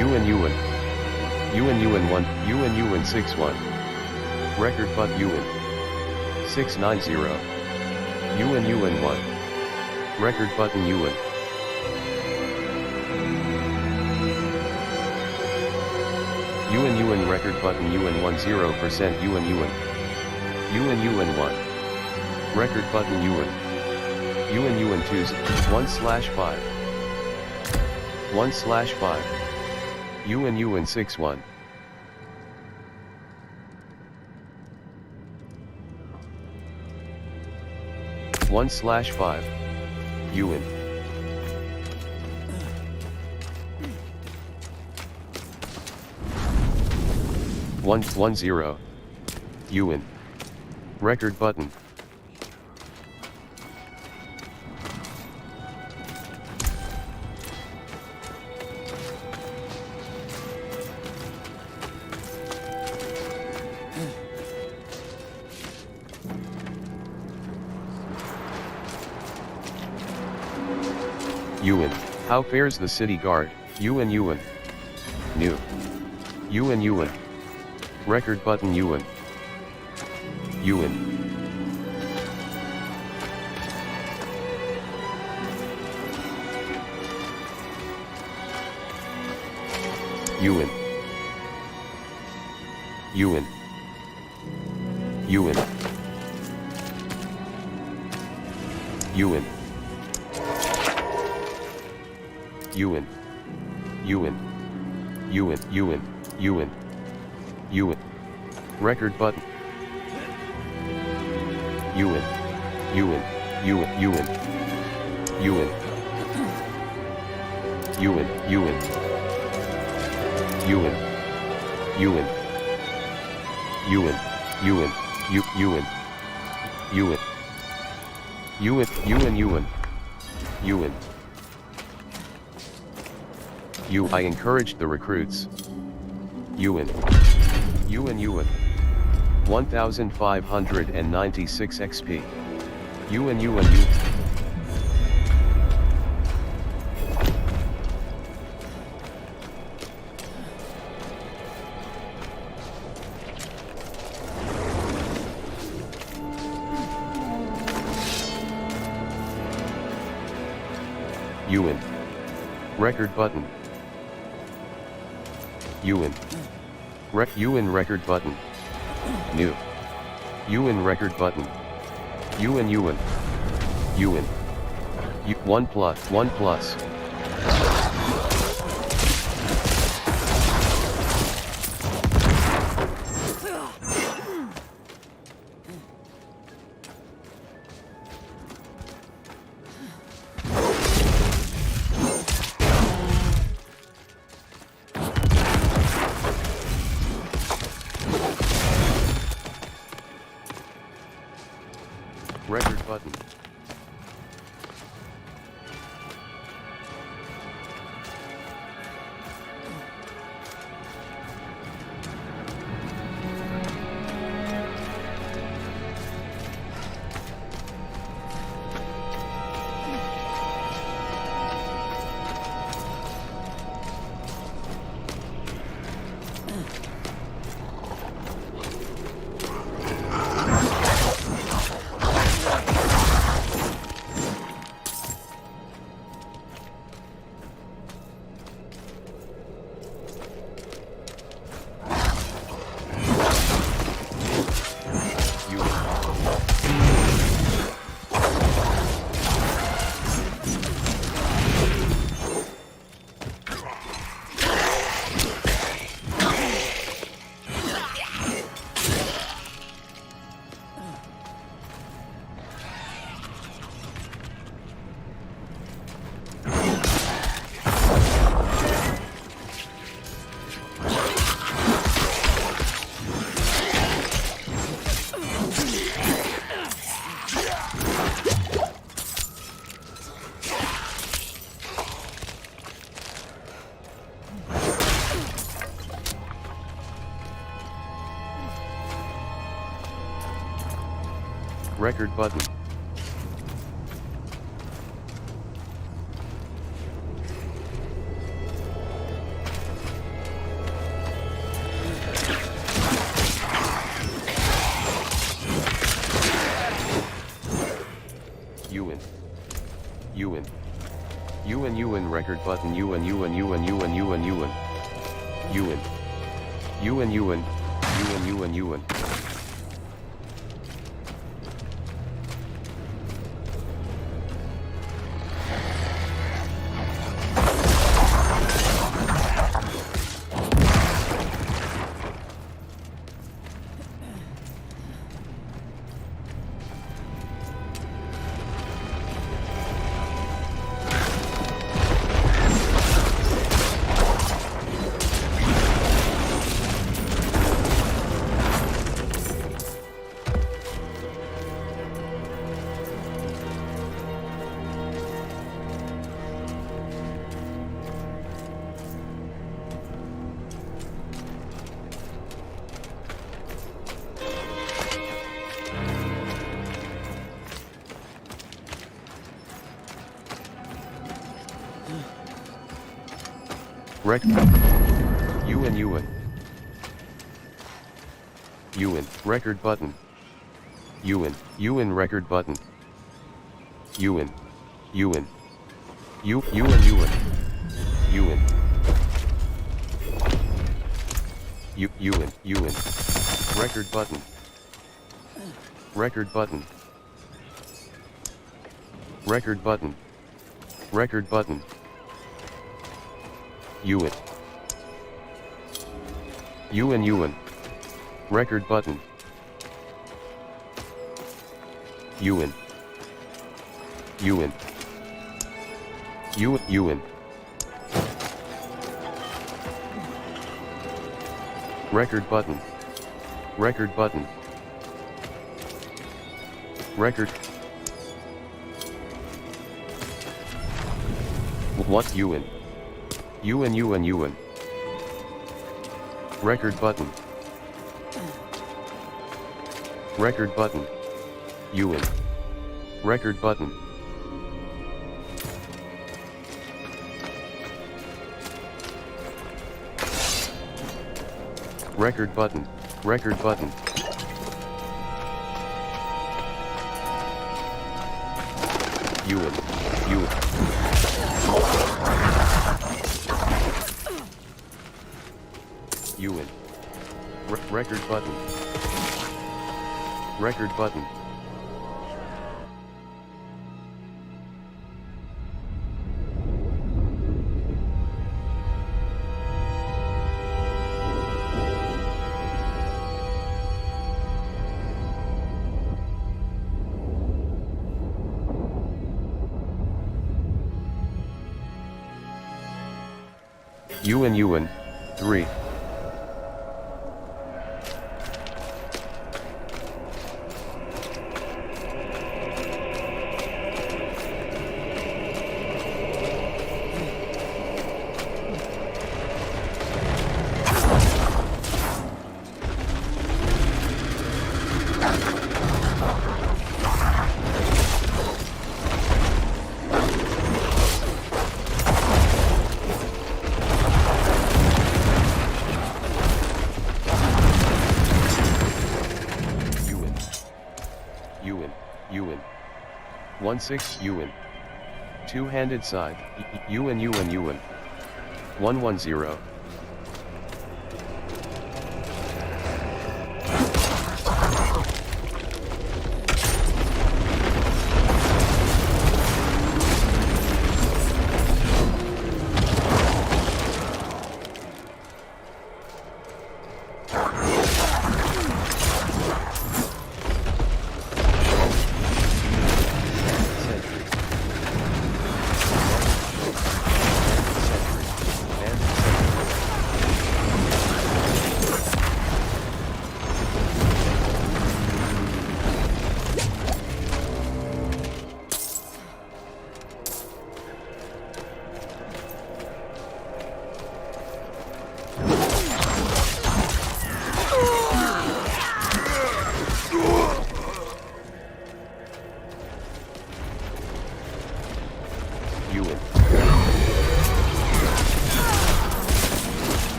UN UN UN UN 1 UN UN 61 record but UN 690 UN UN 1 record button UN UN UN record button UN 10% UN UN UN UN 1 record button UN UN UN 2 1/5 1/5 UN UN 61 1/5 UN 110 UN record button UN. How fares the city guard? UN UN. New. UN. Record button UN. UN. UN. UN. UN. UN. UN. UN. UN. UN. UN. UN. Record button. UN. UN. UN. UN. UN. UN. UN. UN. UN. UN. UN. UN. UN. UN. UN. I encouraged the recruits. UN. 1596 XP. UN. UN. Record button. UN. UN record button. New. UN record button. UN. UN. 1 plus. 1 plus. Record button. Record button. UN record button. UN. UN. UN, record button. UN record button. UN, UN. UN. UN. Record button. Record button. Record button. Record button. UN. UN. Record button. UN. UN. UN. Record button. Record button. Record. What UN? UN. Record button. Record button. UN. Record button. Record button. Record button. UN. UN. Record button. Record button. UN 3. UN 16 UN. Two-handed side. UN 110.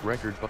Record bu-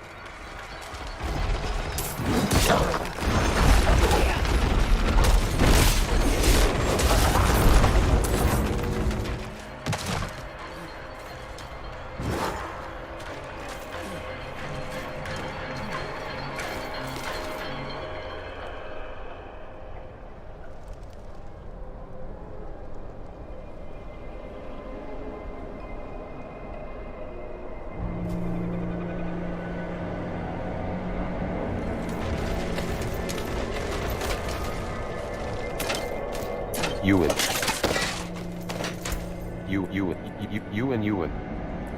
UN.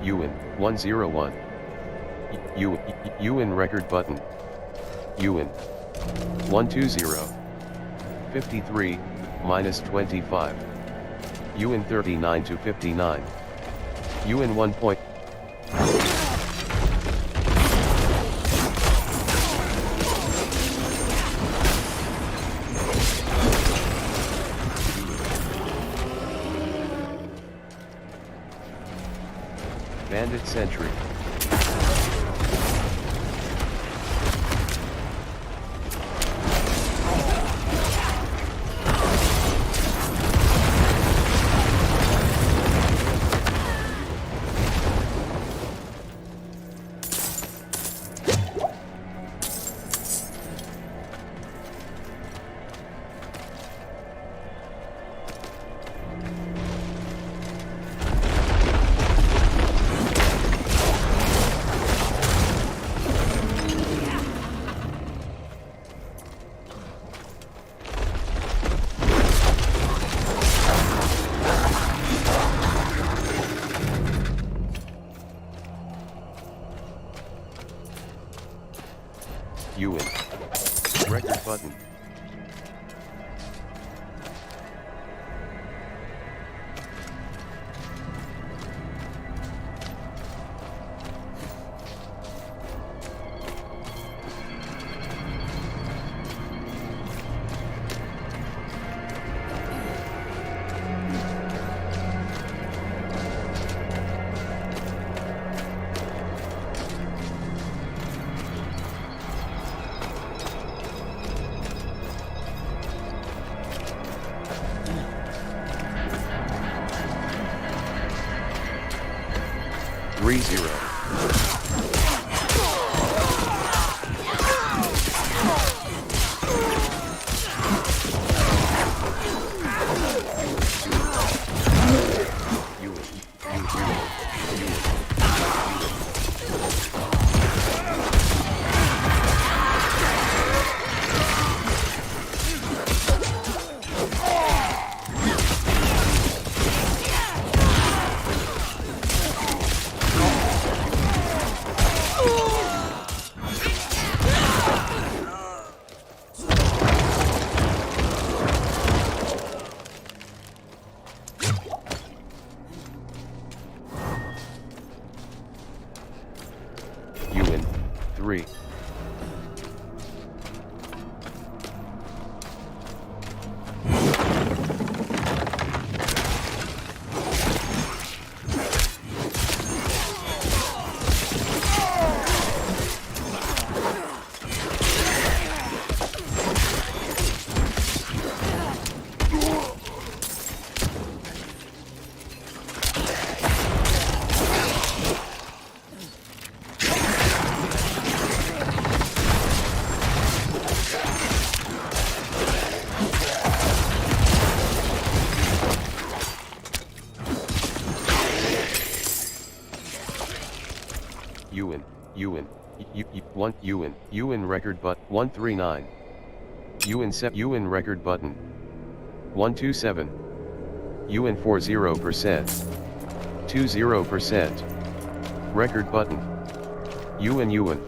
UN 101. UN record button. UN 120. 53, minus 25. UN 39 to 59. UN 1 point. Bandit Sentry. UN. Record button. Three zero. UN 3. UN record but 139. UN record button 127. UN 40%. 20%. Record button. UN. UN.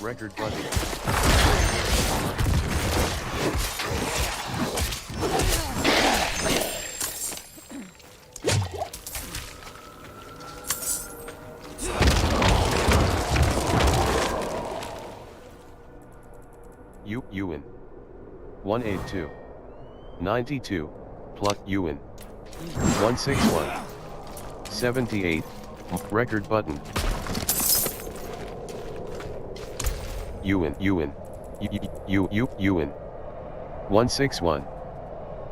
Record button. UN 182 92 plus UN 161 78 record button UN UN UN 161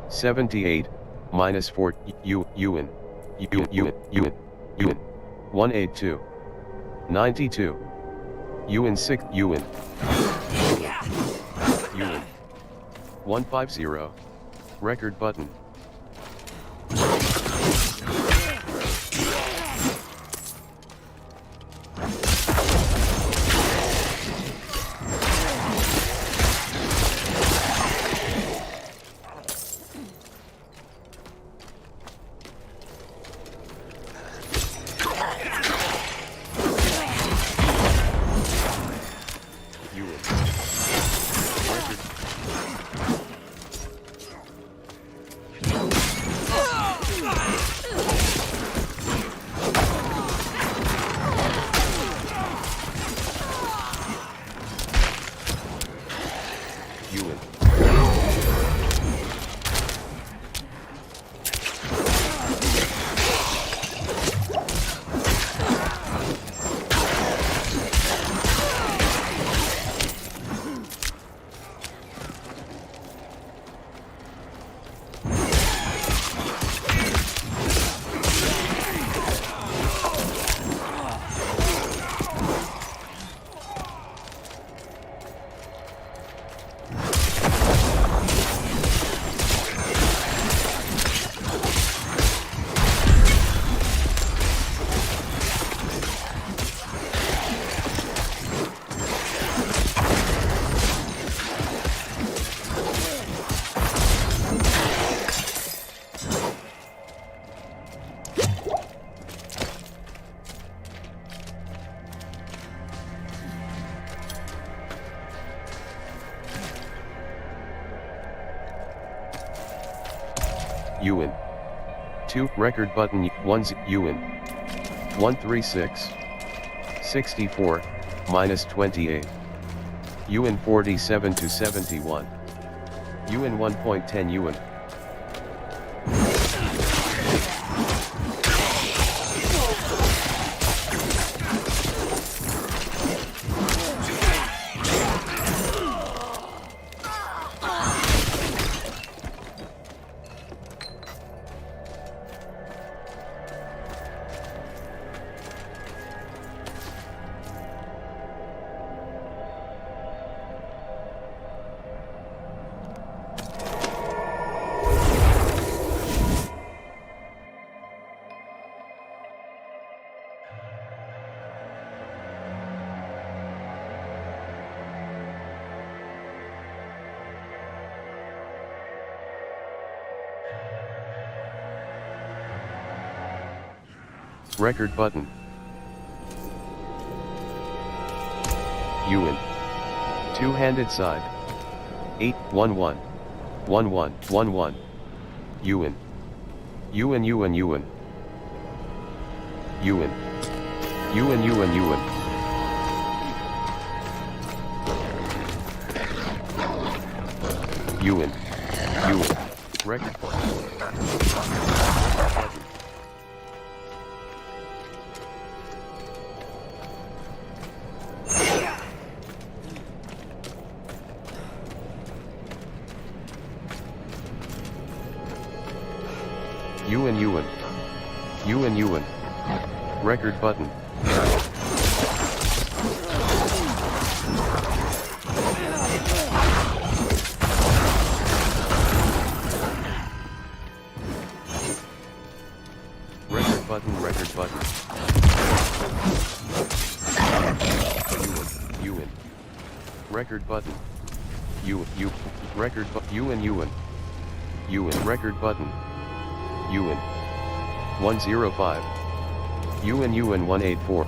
78 minus 4 UN 182 92 UN 6 UN 150 record button UN 2 record button 1 UN 136 64 minus 28 UN 47 to 71 UN 1.10 UN record button UN two-handed side 8 1 1 1 1 1 1 UN UN UN UN UN UN UN UN UN UN record UN UN UN UN record button record button UN record button record UN UN UN record button UN 105 UN UN 184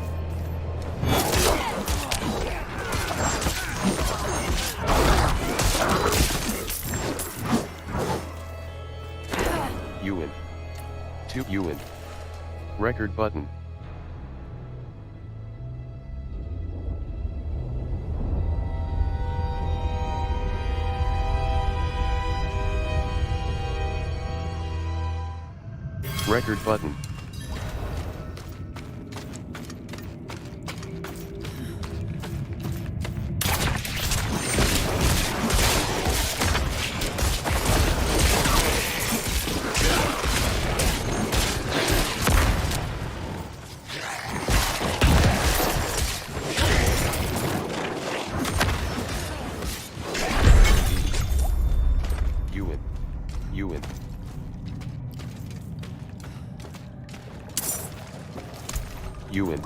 UN 2 UN record button Record button. UN.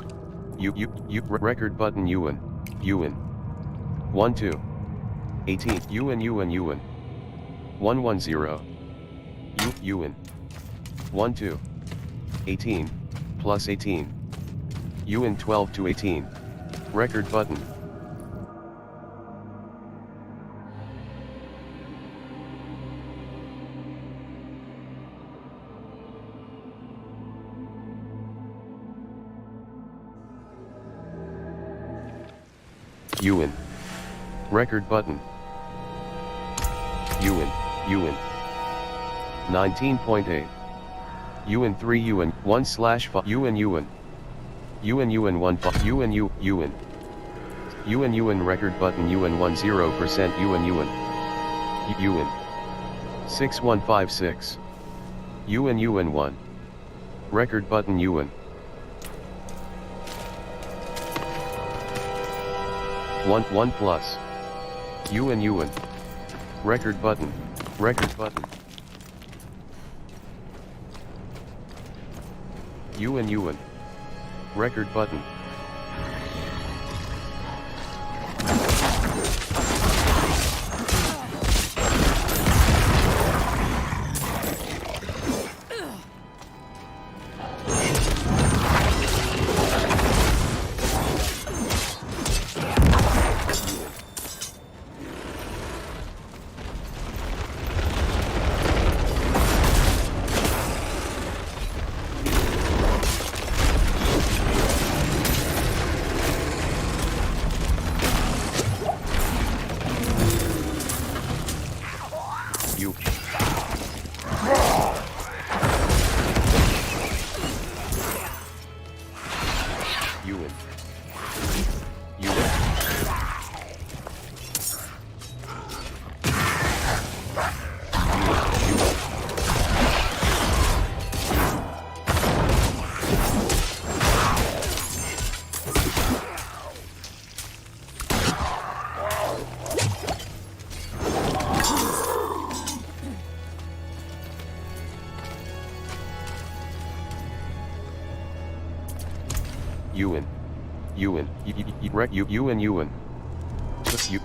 UN. Record button UN. 1 2. 18. UN. 110. UN. 1 2. 18. Plus 18. UN 12 to 18. Record button. UN. Record button. UN. 19.8. UN 3 UN 1/5 UN 1 UN record button UN 10% UN 6156 UN 1 record button UN 1 plus UN record button UN record button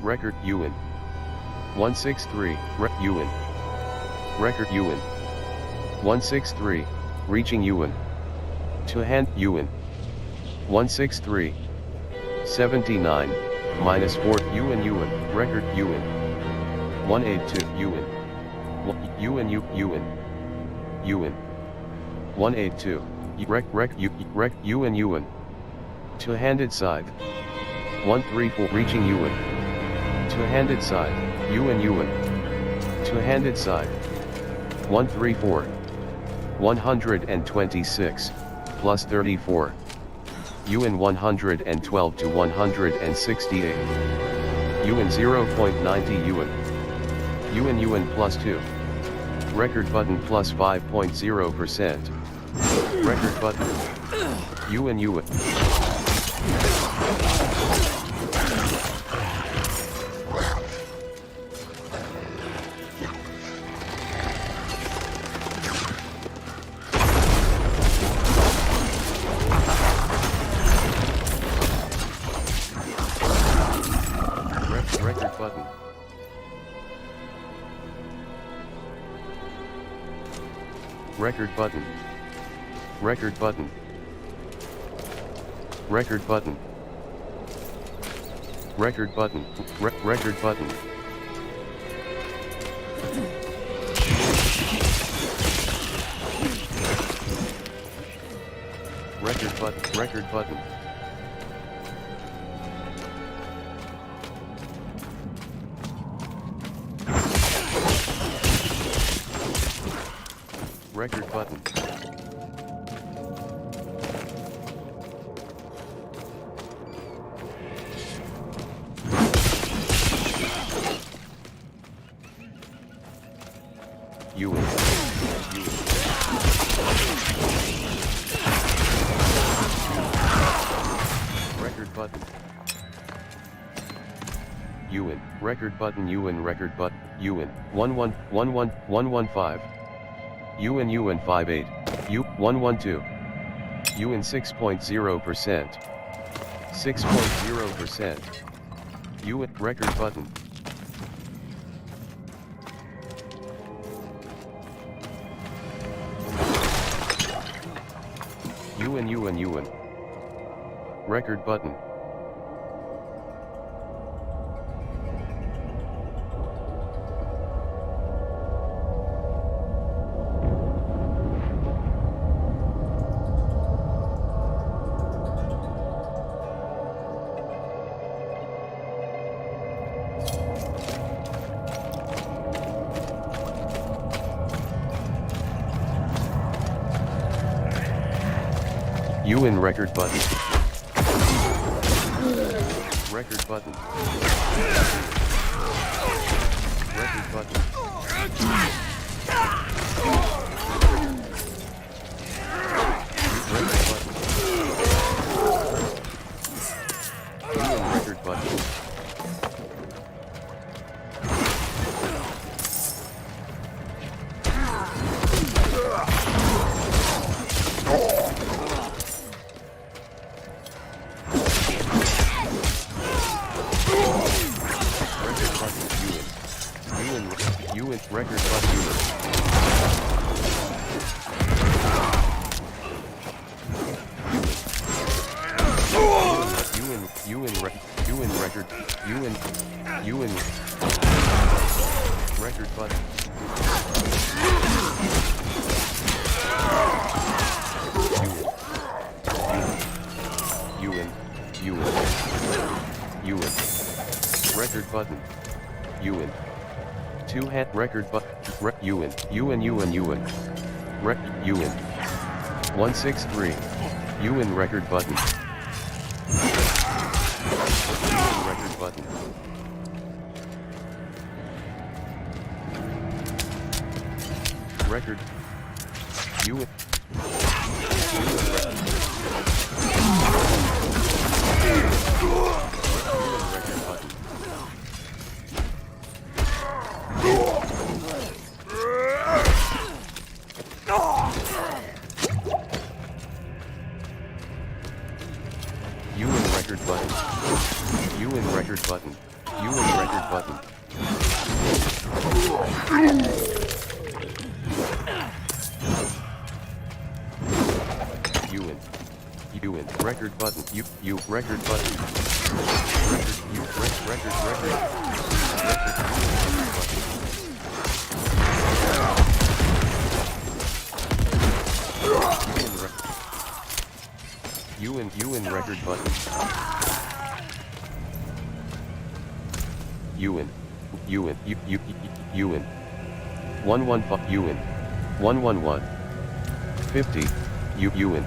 record UN 163 UN record UN 163 reaching UN to hand UN 163 79 minus 4 UN record UN 182 UN 182 UN two-handed scythe 134 reaching UN two-handed scythe UN two-handed scythe 134 126 plus 34 UN 112 to 168 UN 0.90 UN plus 2 record button plus 5.0% record button UN record button record button record button record button record button record button record button record button record button button. UN, record button UN record button, UN, 1111115. UN 58, U, 112. UN 6.0%. 6.0%. UN, record button. UN. Record button. UN record button. Record button. Record button. Record button. UN record button. UN record button. UN record button. UN 2 hat record button. UN rec UN 163 UN record button. Record button. Record UN record button. UN record button. UN record button. UN record button. UN record button. U record button. Record. UN record button. UN 115 UN 111 50 UN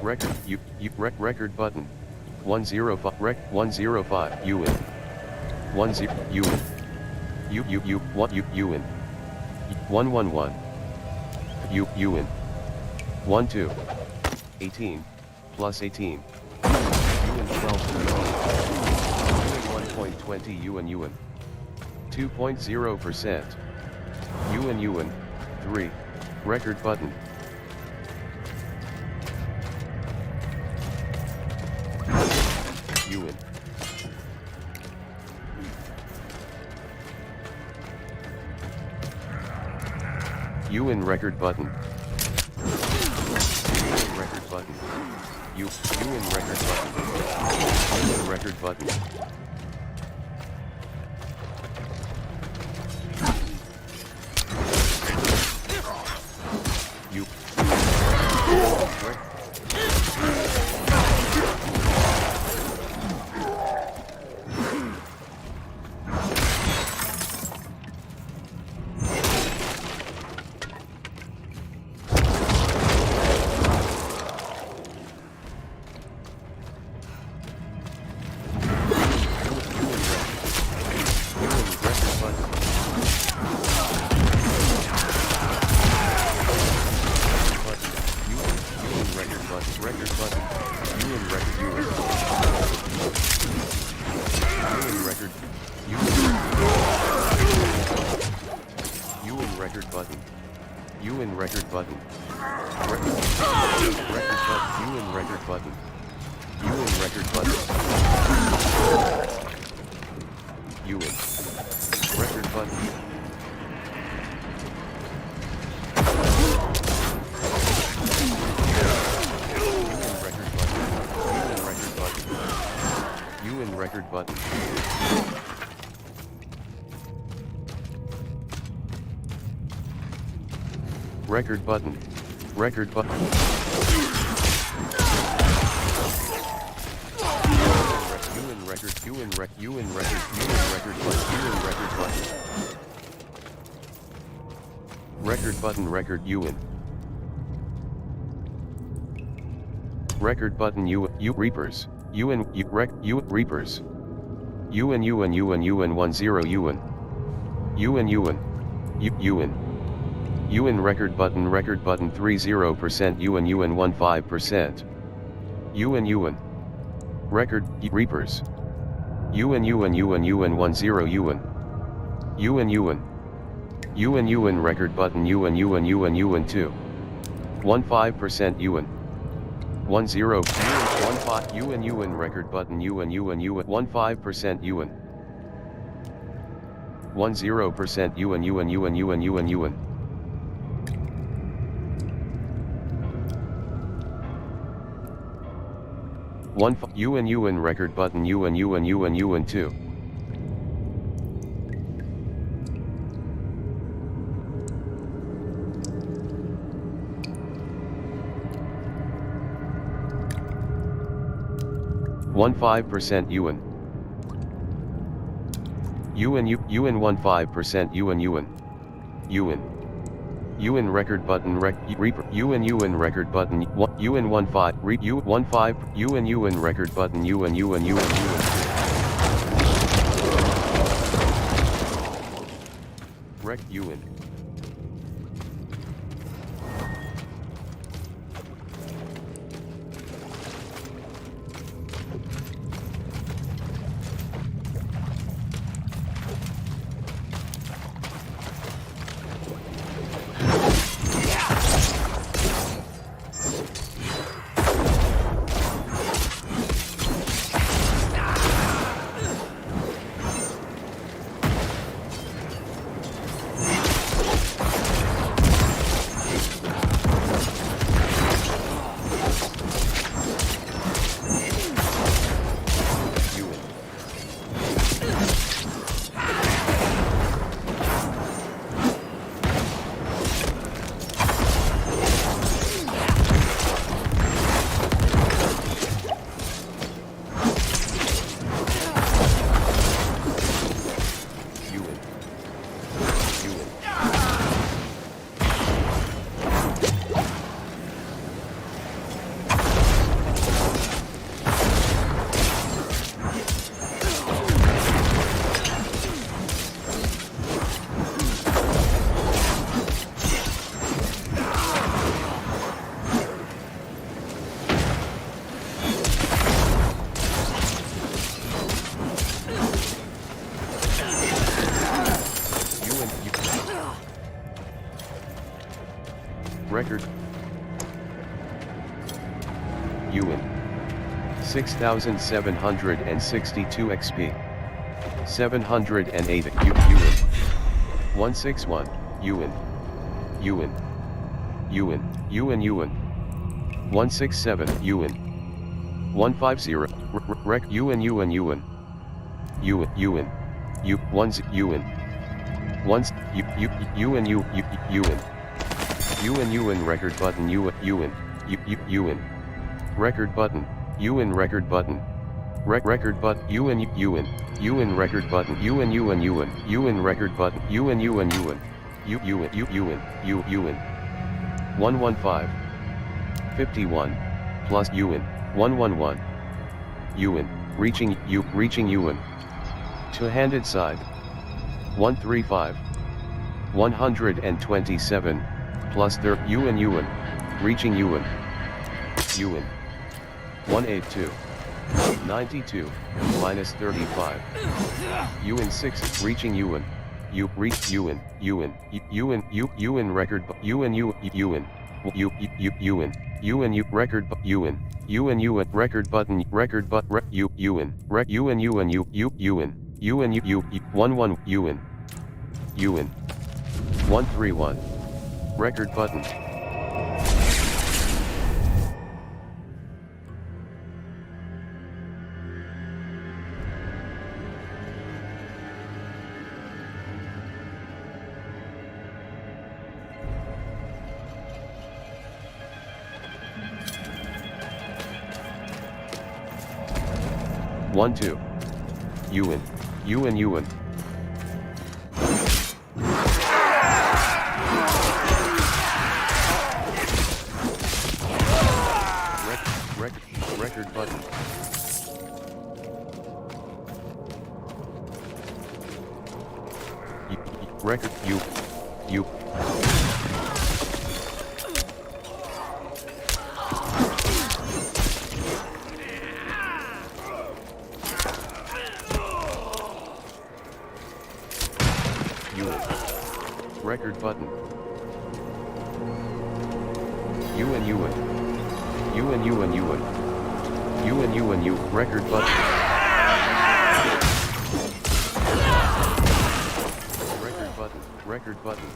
record record button 105 rec 105 UN 10 UN what UN 111 UN 12 18 plus 18 UN 12 1.20 UN 2.0% UN 3 record button. UN UN record button. Record button. UN record button. UN record button. UN record button. Record button. UN record button. UN record button. UN record button. UN record button. Record button. Record button. UN record. UN record. UN record. UN record button. UN record button. Record button. Record UN. Record button. U Reapers. UN Reapers. UN 10 UN. UN UN record button 30% UN 15%. UN record Reapers. UN 10 UN record button UN 2 15% UN 10 UN record button UN 15% UN 10% UN UN 1 UN record button UN 2 15% UN 15% UN record button Reaper UN record button UN 15 UN record button UN Rec UN record UN 6762 XP 708 UN 161 UN 167 UN 150 rec UN 1 UN record button UN record button UN record button record button UN record button UN record button UN 115 51 plus UN 111 UN reaching UN two-handed side 135 127 plus their UN reaching UN 182 92 minus 35 UN 6 reaching UN U reach UN UN UN UN record UN U UN U UN UN U record UN UN UN record button U UN rec UN UN U UN UN U 11 UN UN 131 record button. One two. UN. UN UN. Record button. Record U. Record button. UN UN. UN UN UN. UN UN U. Record button. Record button. Record button.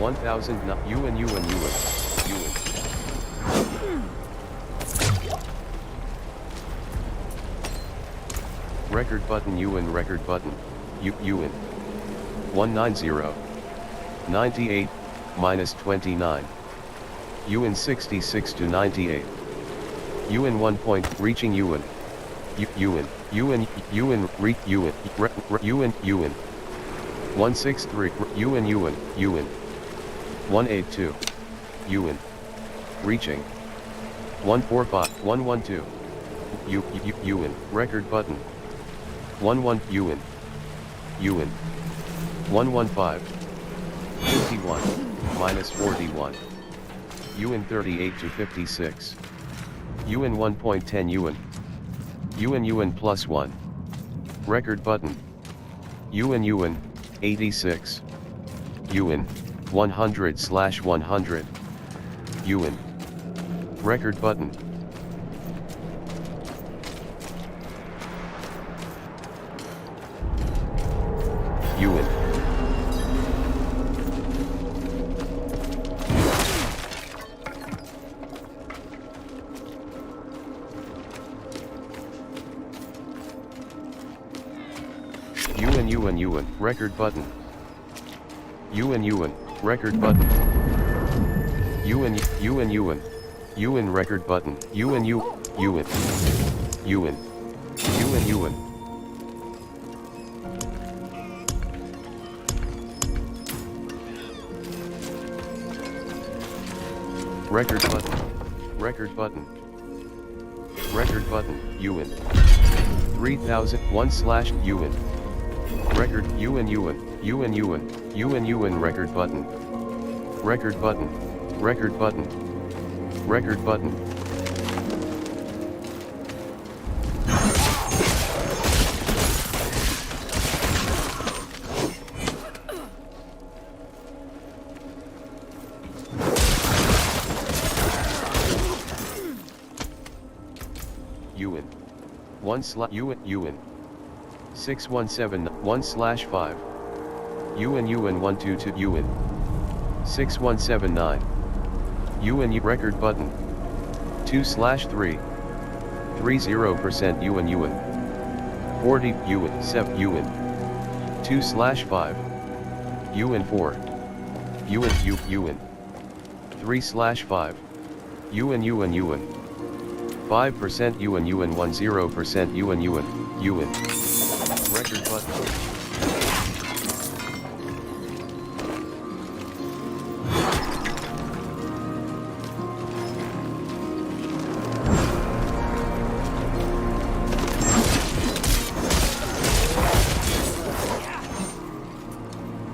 UN 1000 UN UN UN UN. Record button UN record button UN 190 98 minus 29 UN 66 to 98 UN 1 point reaching UN UN UN UN re UN UN UN 163 UN UN UN 182 UN reaching 145 112 UN record button 11 UN UN 115 51 minus 41 UN 38 to 56 UN 1.10 UN UN plus 1 record button UN 86 UN 100/100 UN record button UN UN record button UN record button UN record button UN Record button. Record button. Record button. UN. 3001/UN. Record UN UN. UN UN. UN UN. Record button. Record button. Record button. Record button. UN. 1/UN UN. 6171/5. UN UN 122 UN. 6179. UN record button. 2/3. 30% UN UN. 40 UN 7 UN. 2/5. UN 4. UN UN. 3/5. UN UN UN. 5% UN UN 10% UN UN UN. Record button.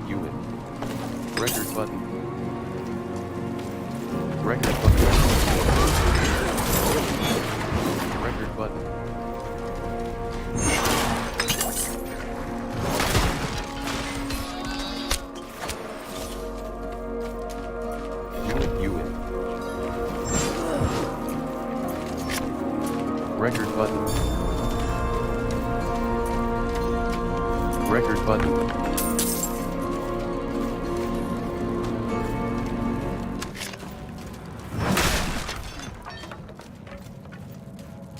UN. Record button. Record button. Record button. UN. Record button. Record button.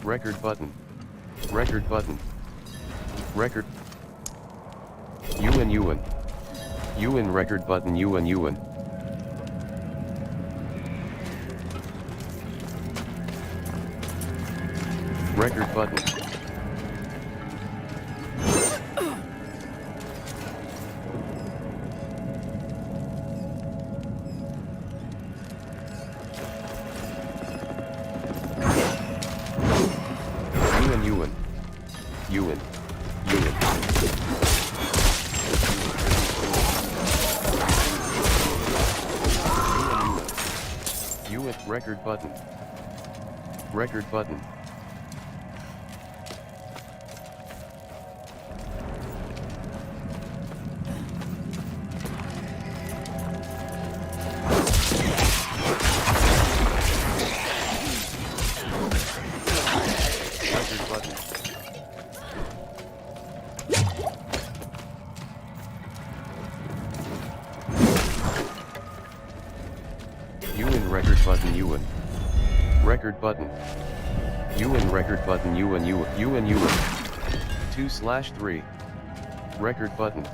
Record button. Record button. Record. UN UN. UN record button UN UN. Record button. UN UN. UN. UN. UN record button. Record button. UN record button UN. Record button. UN record button UN UN UN UN. 2/3. Record button.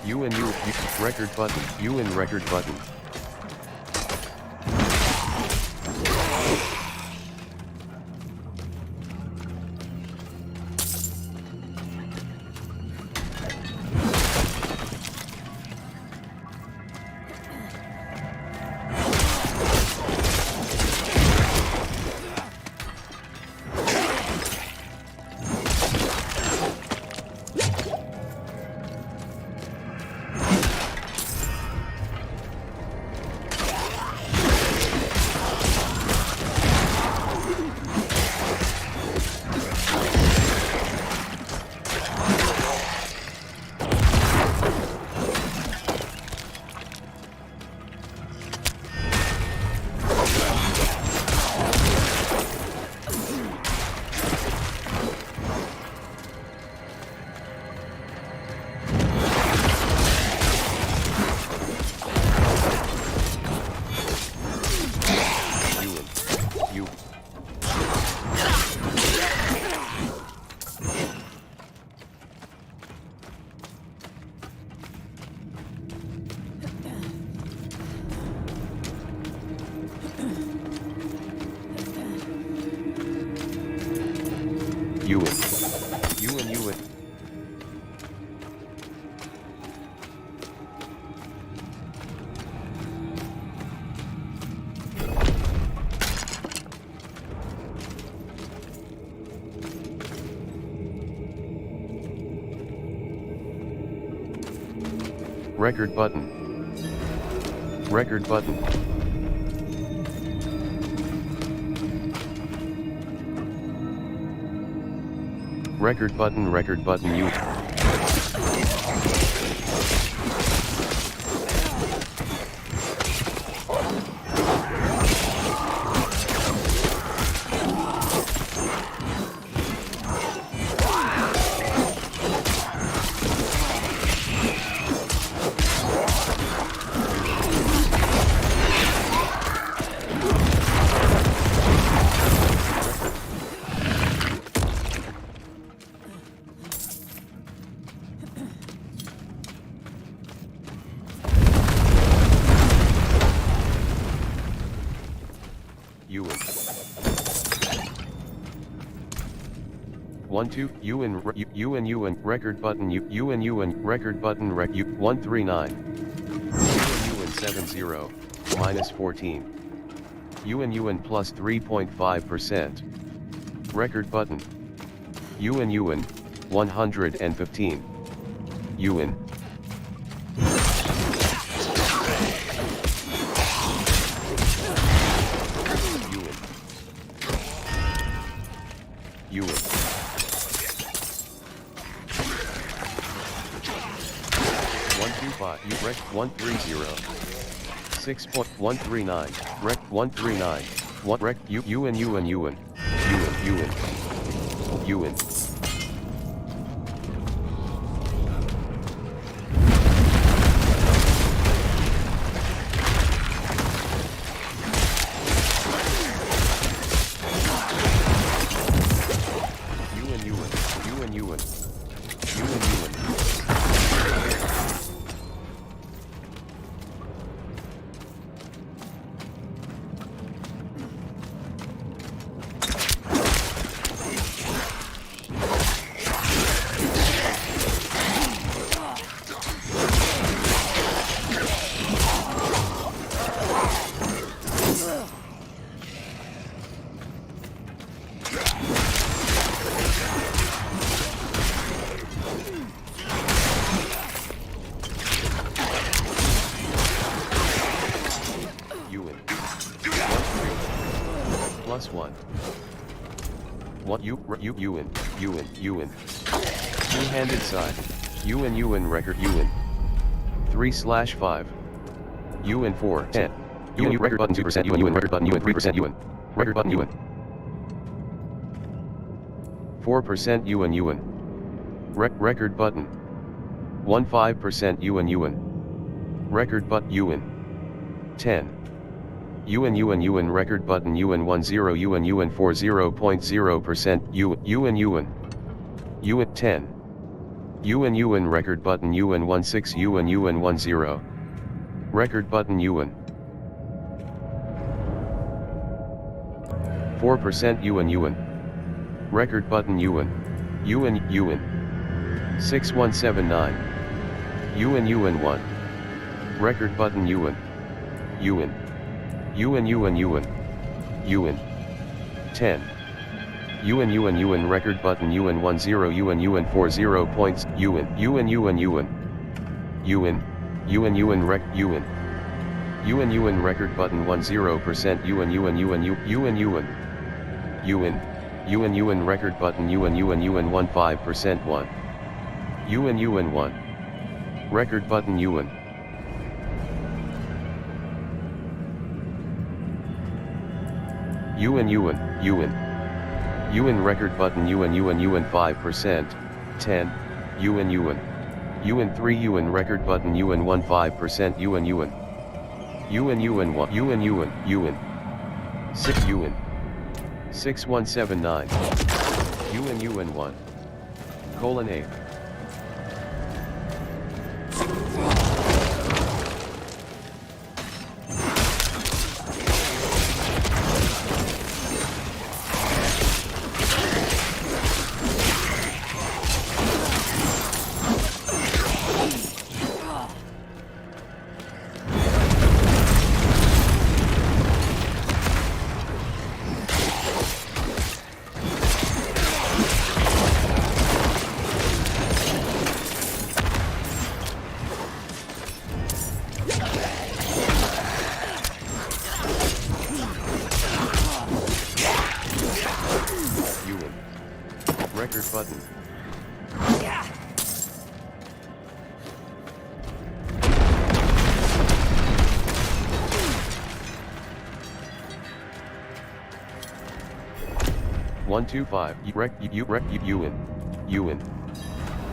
UN record button. UN record button. UN. Record button. Record button. Record button U. UN. 1 2 UN record button UN record button rec 139 UN 70 minus 14 UN plus 3.5% record button UN 115 UN UN 125 U rec 130 6.139 rec 139 1 rec UN plus 1 1 UN two-handed side UN record UN 3/5 UN 4 10 UN record button 2% UN record button UN 3% UN record button UN 4% UN record button 15% UN record button UN 10 UN record button UN 10 UN 40.0% UN 10 UN record button UN 16 UN 10 record button UN 4% UN record button UN 6179 UN 1 record button UN 10 UN record button UN 10 UN 40 points UN rec UN record button 10% UN record button UN 15% 1 UN 1 record button UN record button UN 5% 10 UN 3 UN record button UN 15% UN 1 UN 6 UN 6179 UN 1 colon 8 125 UN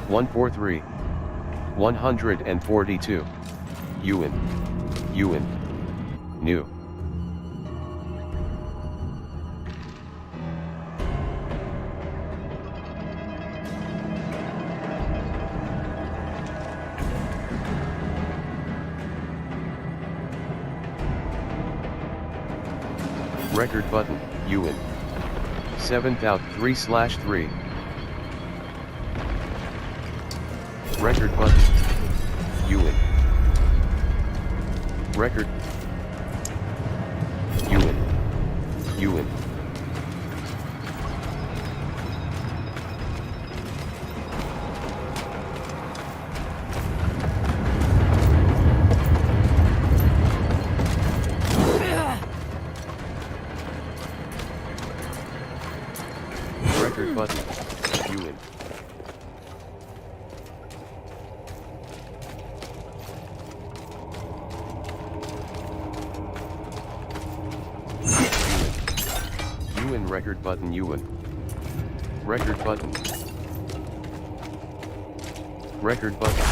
143 142 UN new record button UN 7003/3 record button UN record UN record button UN UN record button UN record button record button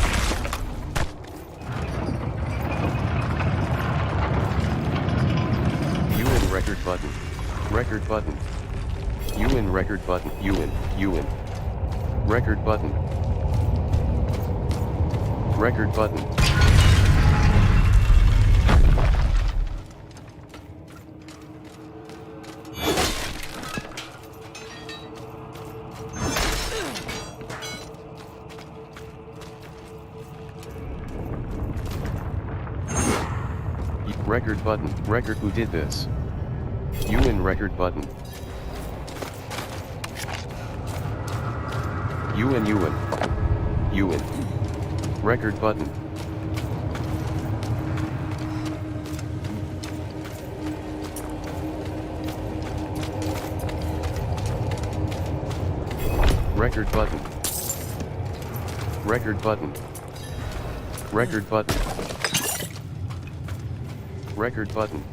UN record button record button UN record button UN record button record button record button record who did this UN record button UN record button record button record button record button record button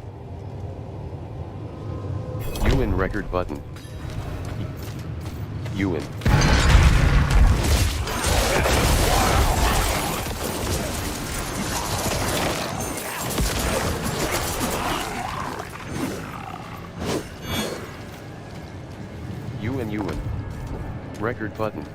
UN record button UN UN record button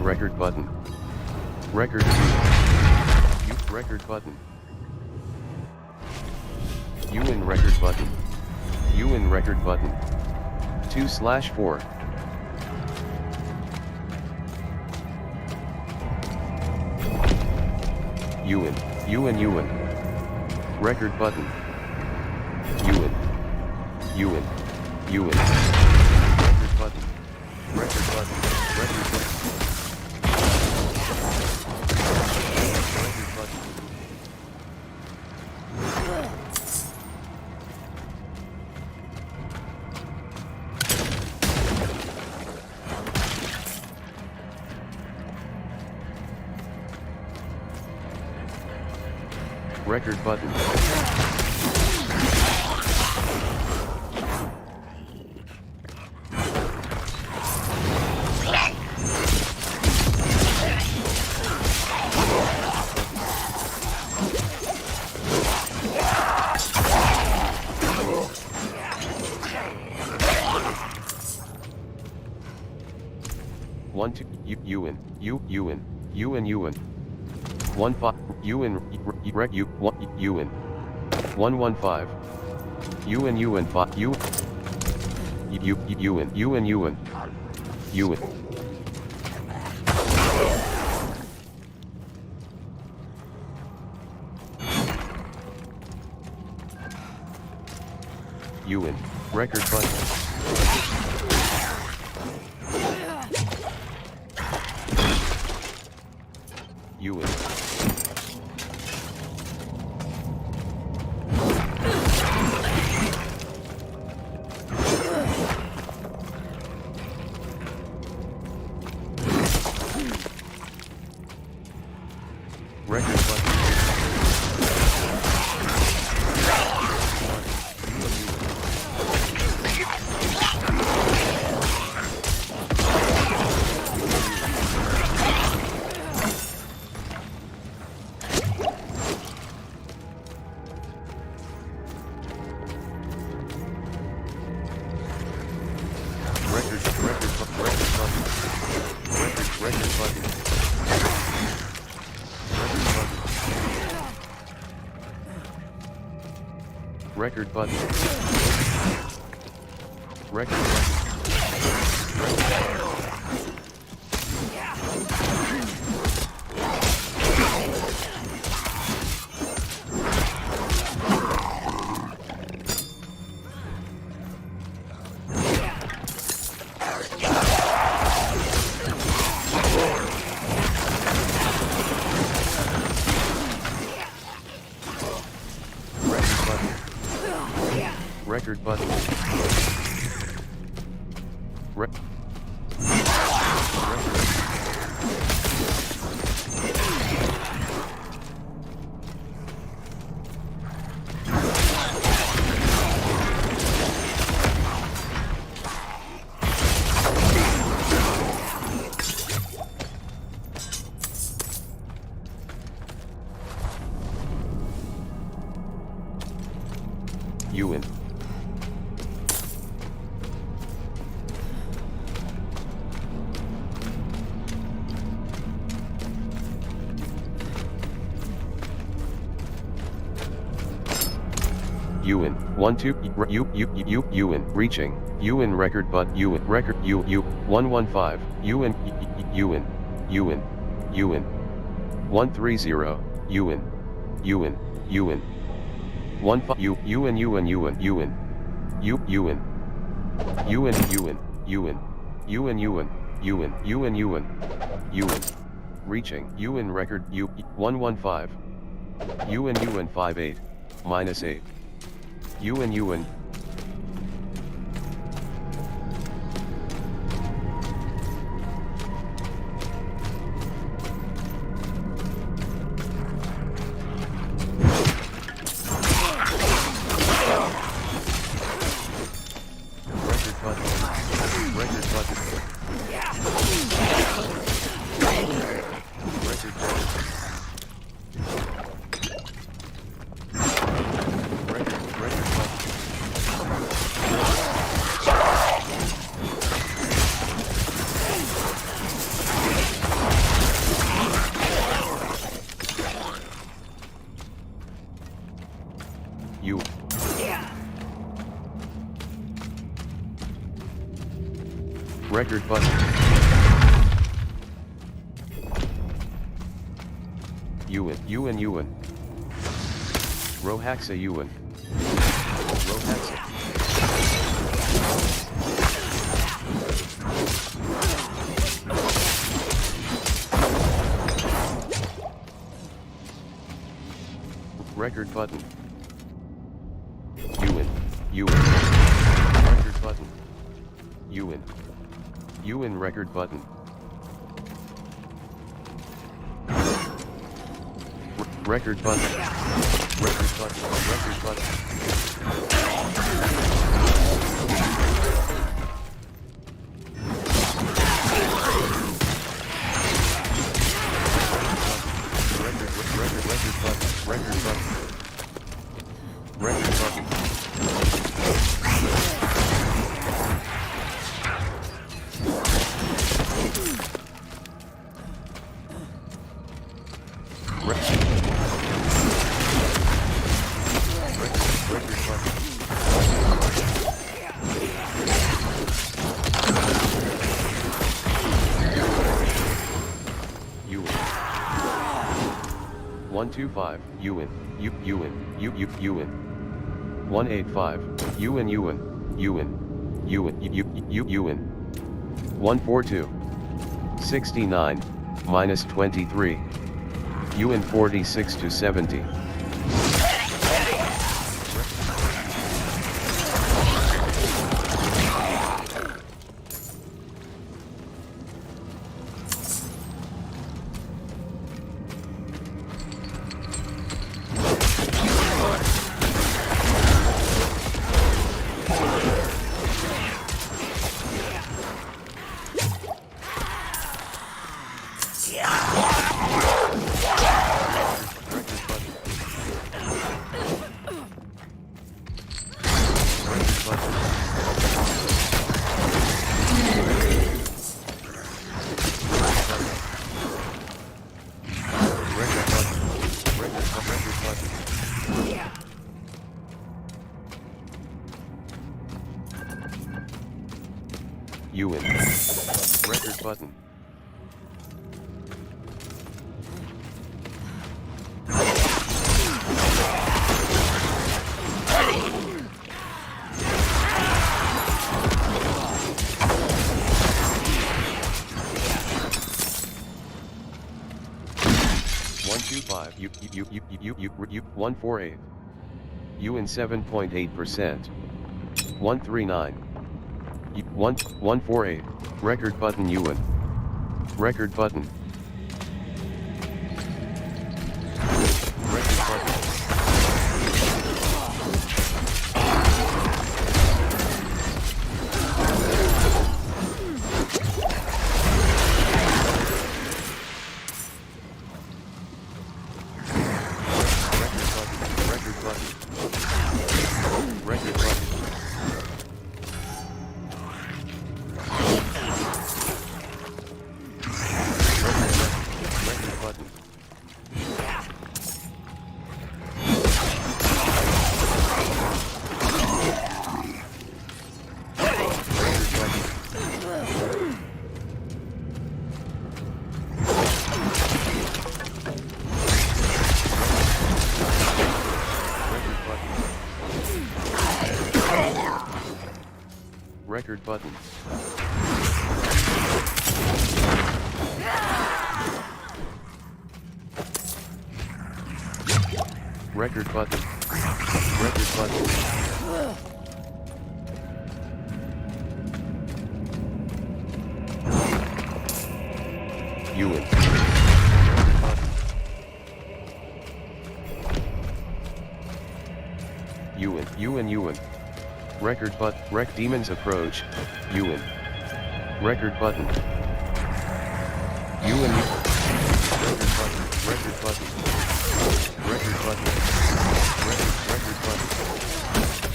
record button record record button UN record button UN record button 2/4 UN, UN. Record button. UN, UN. Record button. Record button. Record button. Record button. Record button. One two UN 1 5 UN rec U 1 UN 115 UN 5 U UN UN record button. UN. Record button. Record button. Record button. Record button. UN. UN 1 2 UN reaching UN record but UN record U 115 UN 130 UN 1 5 UN reaching UN record U 115 UN 58 minus 8 UN U record button. UN. Rohaxa UN. Rohaxa. Record button. UN. Record button. UN record button. Record button. Record button. Record button. Record button. Record button. UN 125 UN 185 UN 142 69 minus 23 UN 46 to 70. UN record button. U 148 UN 7.8% 139 148 record button UN record button record button record button. Record button. Record button. UN. UN. Record button. Rec demons approach. UN. Record button. UN. Record button. Record button. Record button. Record button.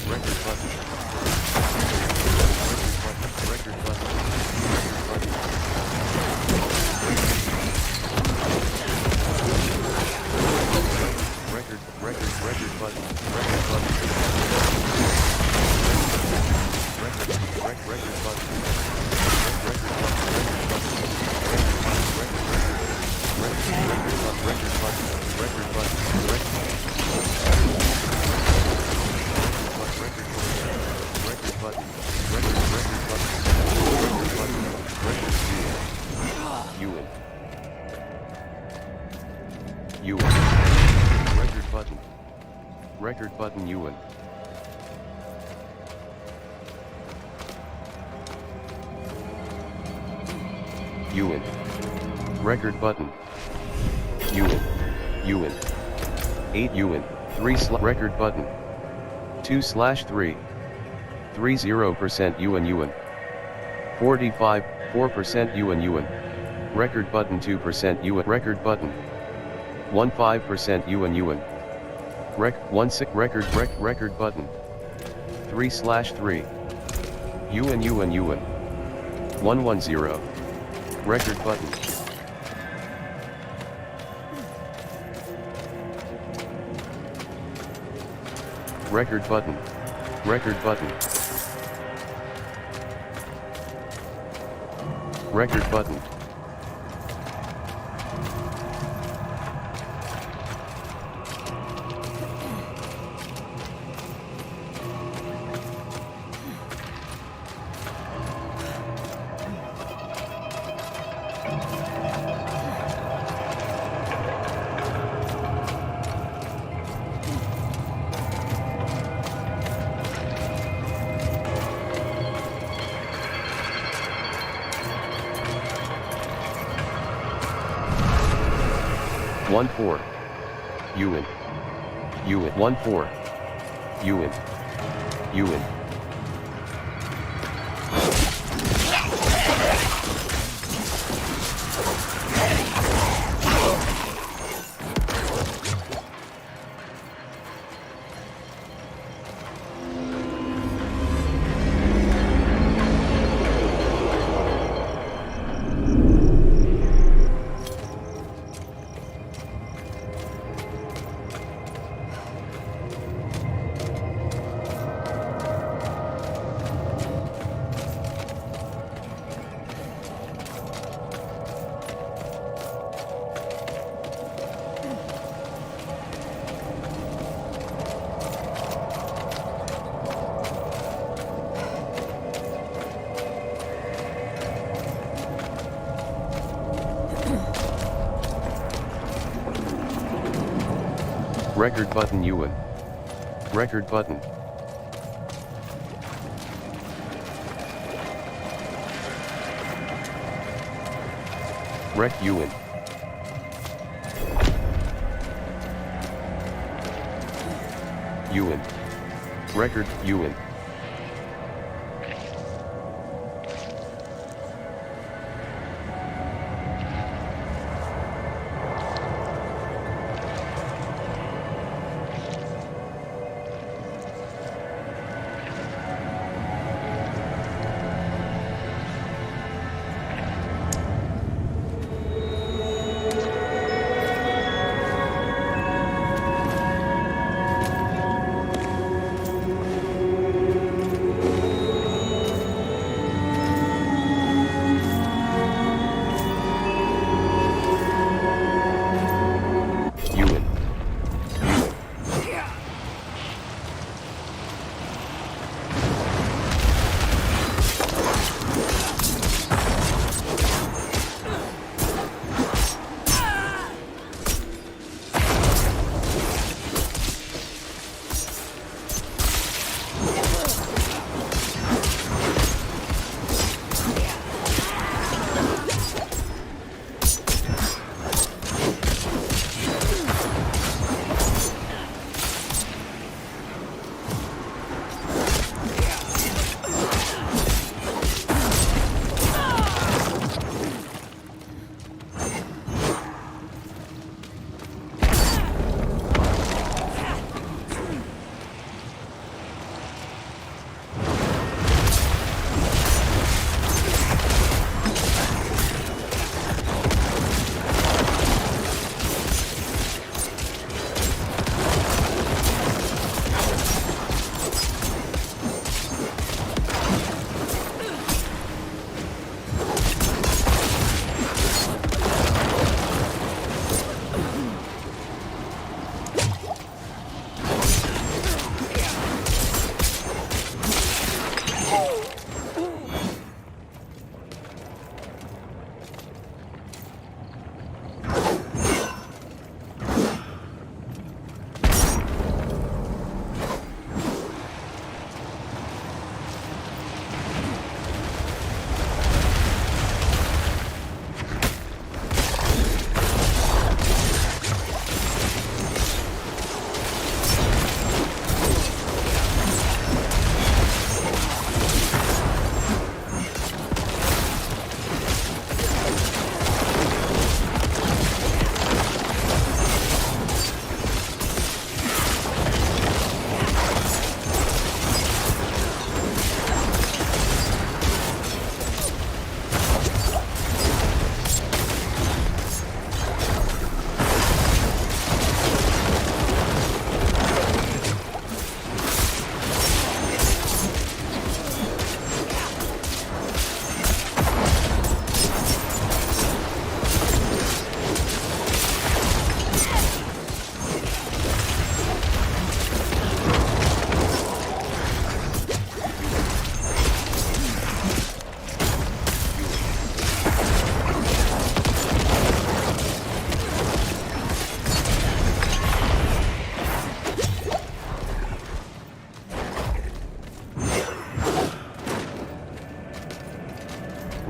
Record button. Record button. Record button. Record button. Record button. Record button. Record button. Record UN. UN. Record button. Record button UN. UN. Record button. UN. UN. 8 UN. 3 record button. 2/3. 30% UN UN. 45, 4% UN UN. Record button 2% UN. Record button. 15% UN UN. Rec 16 record button. 3/3. UN UN UN. 110. Record button. Record button. Record button. Record button. One 4. UN. UN. 1 4. UN. UN. Record button UN. Record button. Rec UN. UN. Record UN.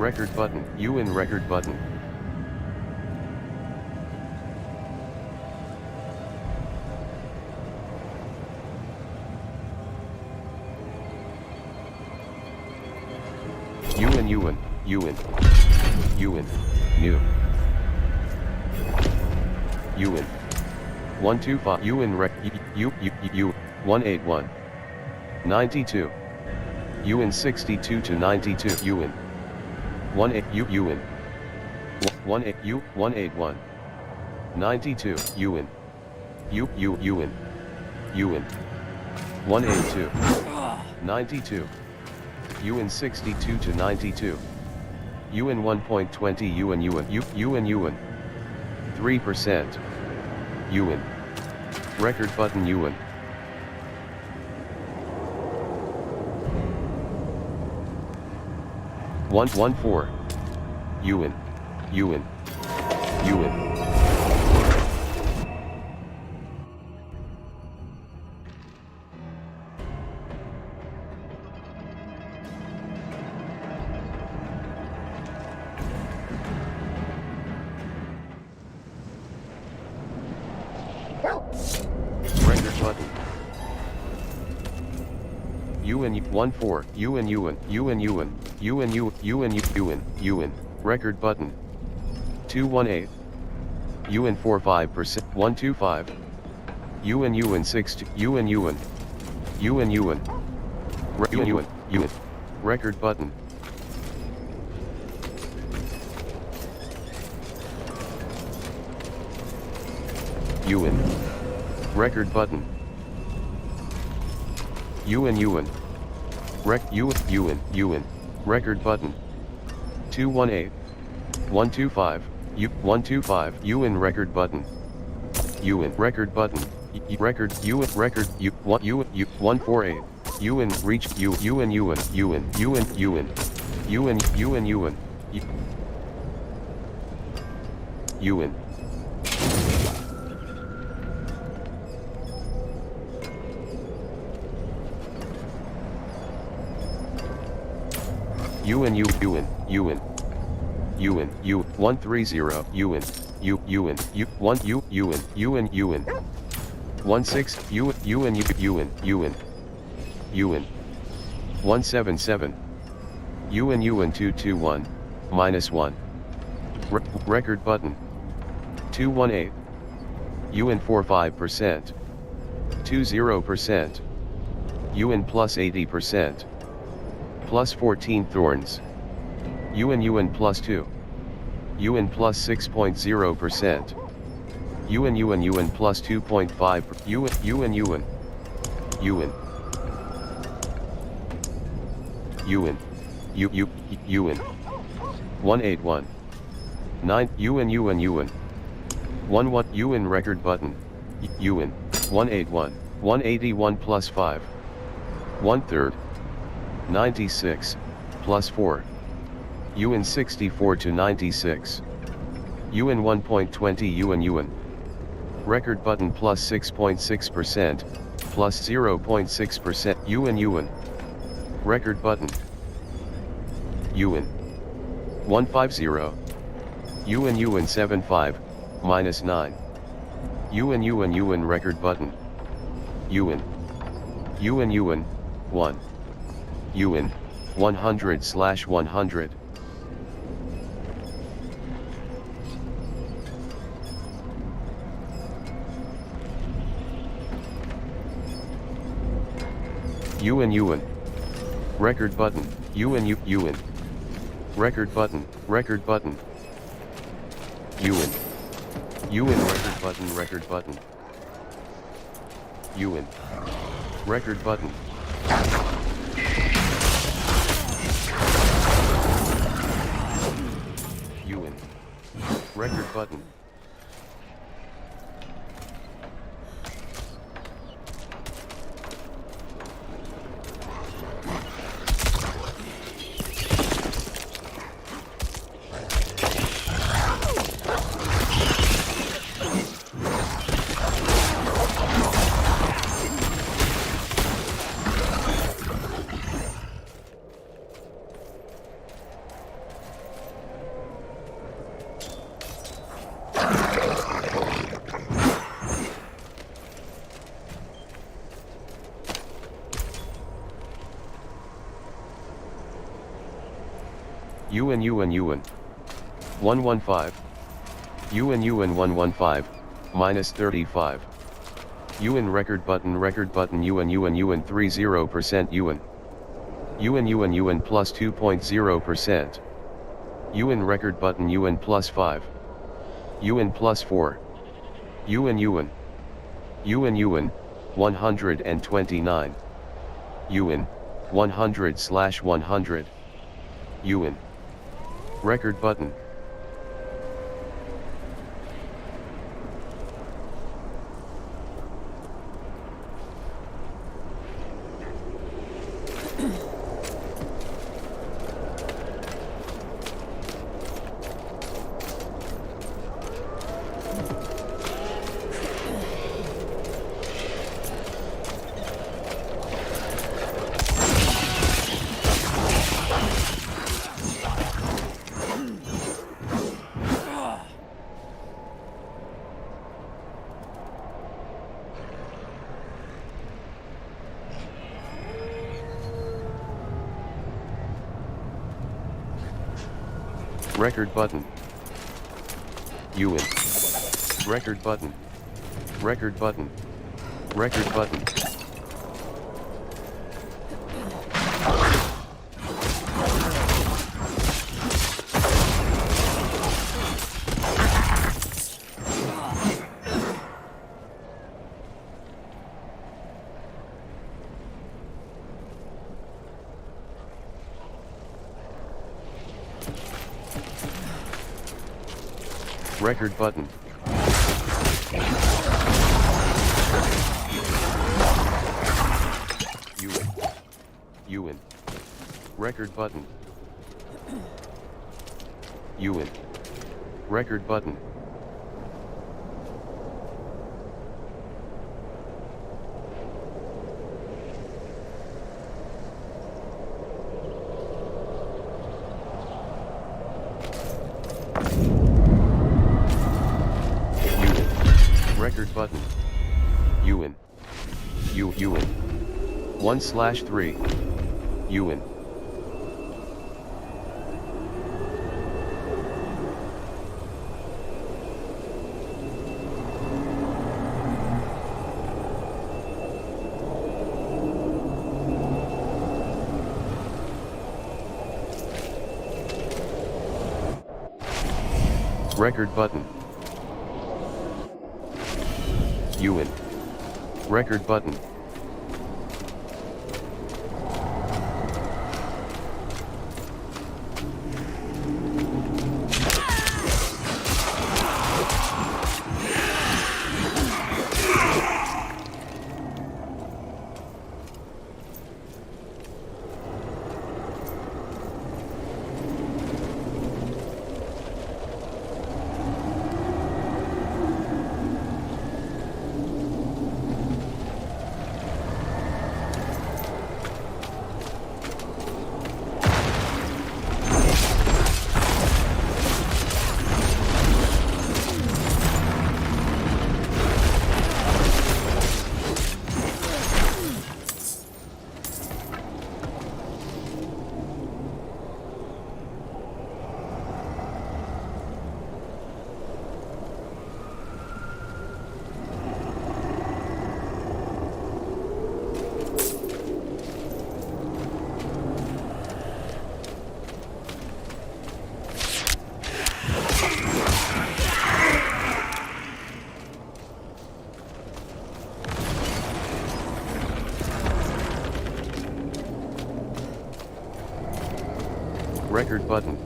Record button. UN record button. UN UN new UN 125 UN rec U 181 92 UN 62 to 92 UN 18 UN 18 U 181 92 UN UN 182 92 UN 62 to 92 UN 1.20 UN 3% UN record button UN 114 UN record button UN 14 UN record button 218 UN 45% 125 UN 6 UN record button UN record button UN record button 218 125 125 UN record button record button record 148 UN reach UN UN 130 UN 177 UN 221 -1 record button 218 UN 45% 20% UN plus 80% plus 14 thorns UN plus 2 UN plus 6.0% UN plus 2.5 UN 181 9 UN 1 UN record button UN 181 181 plus 5 1/3 96 plus 4 UN 64 to 96 UN 1.20 UN record button plus 6.6% plus 0.6% UN record button UN 150 UN 75 -9 UN record button UN 1 UN 100/100 UN record button UN record button UN record button UN record button UN record button UN 115. UN 115, minus 35. UN record button UN 30% UN plus 2.0%. UN record button UN plus 5. UN plus 4. UN 129. UN 100/100. UN record button. Record button. UN. Record button. Record button. Record button. Record button. UN. Record button. UN. Record button. Record button. UN. UN. 1/3. UN. Record button. UN. Record button. Record button.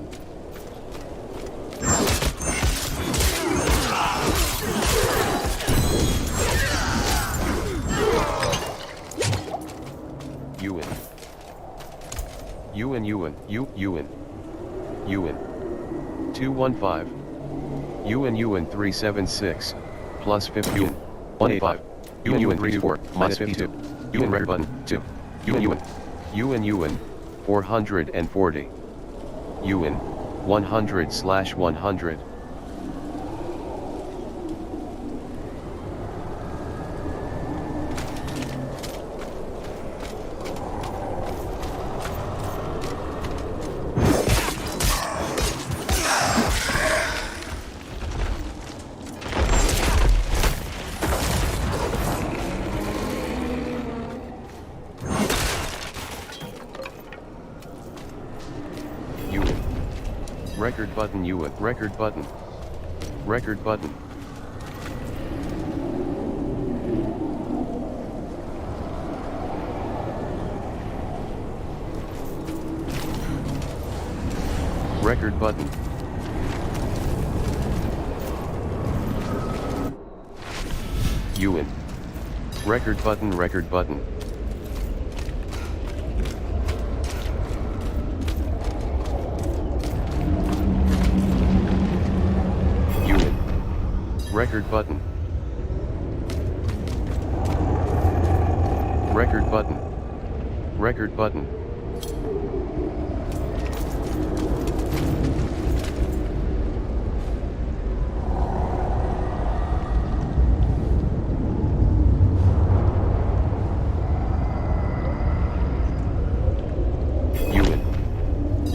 UN. UN 215. UN 376 plus 50. 185. UN 324 minus 52. UN record button 2. UN 440. UN 100/100. Record button UN. Record button. Record button. Record button. UN. Record button. Record button. UN. Record button. Record button. Record button.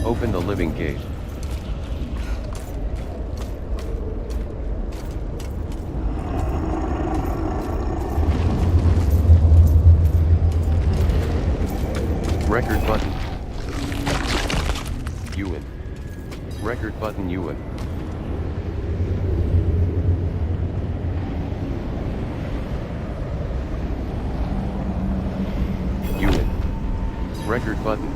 Open the living gate. Record button. UN. Record button UN. UN. Record button.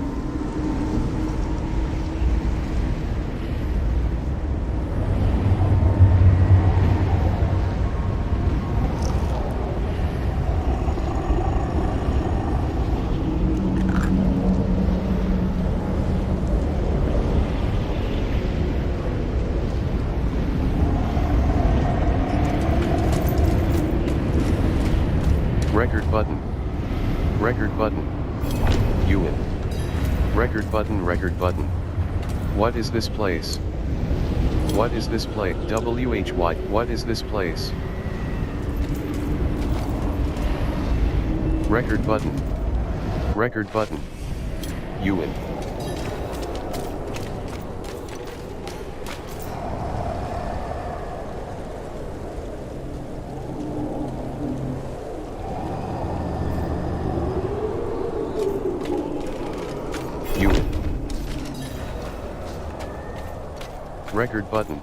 Record button. Record button. UN. Record button. Record button. What is this place? What is this place? WHY. What is this place? Record button. Record button. UN. UN. Record button.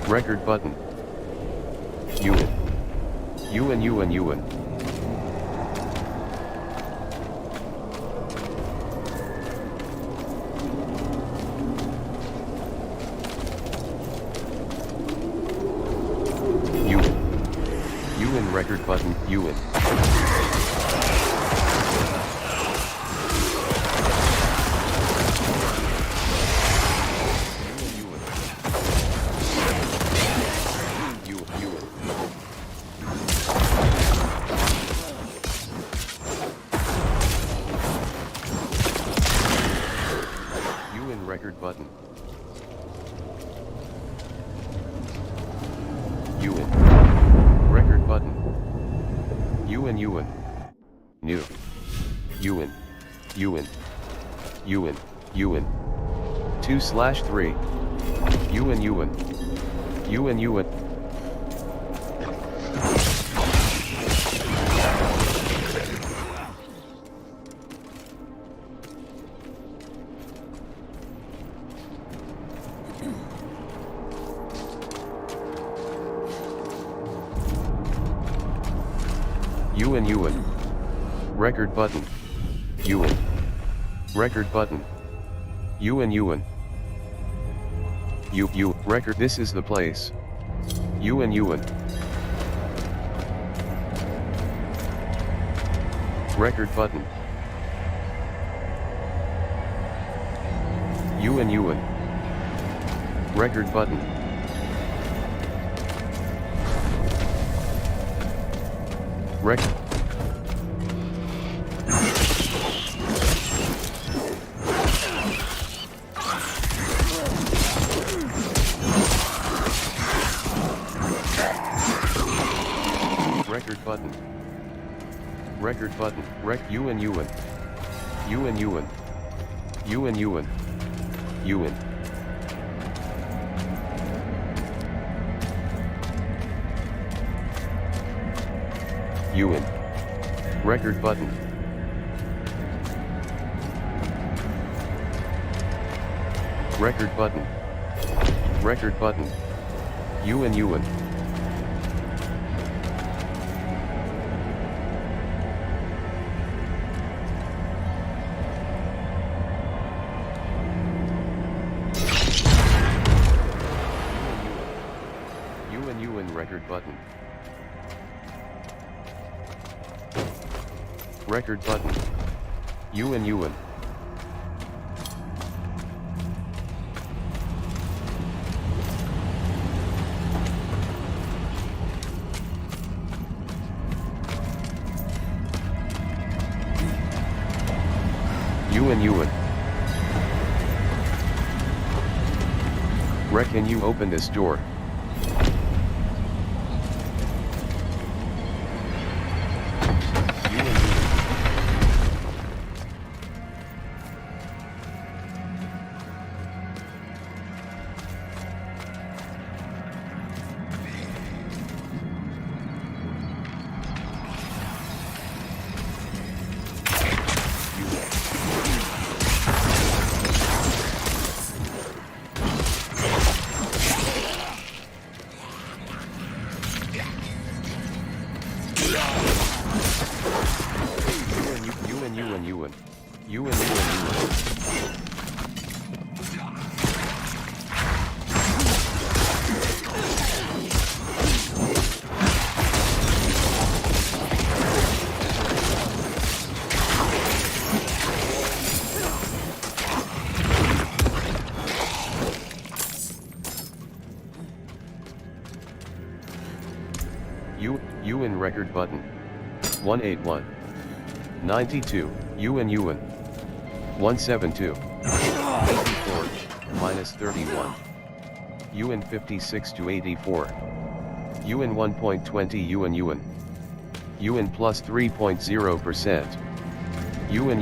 Record button. UN. UN UN UN. UN record button, UN. UN record button. UN. Record button. UN UN. New. UN. UN. UN. UN. 2/3. UN UN. UN UN. UN UN. Record button. UN. Record button. UN UN. U record. This is the place. UN UN. Record button. UN UN. Record button. Record. Record button. Record button. UN UN. UN UN. UN UN. UN. UN. Record button. Record button. Record button. UN. UN. UN record button. Record button. UN. UN. UN. UN. Can you open this door? UN. UN record button. 181. 92, UN. 172. 84, minus 31. UN 56 to 84. UN 1.20 UN. UN plus 3.0%. UN.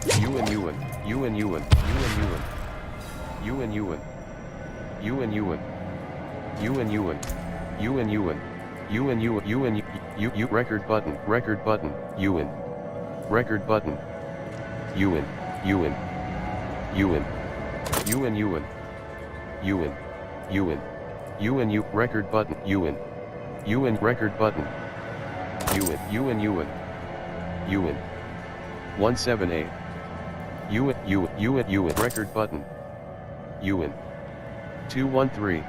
UN UN UN UN UN UN UN UN UN UN UN UN UN UN record button UN record button UN UN UN UN UN UN UN UN record button UN UN record button UN UN UN UN 178 UN UN UN UN record button UN 213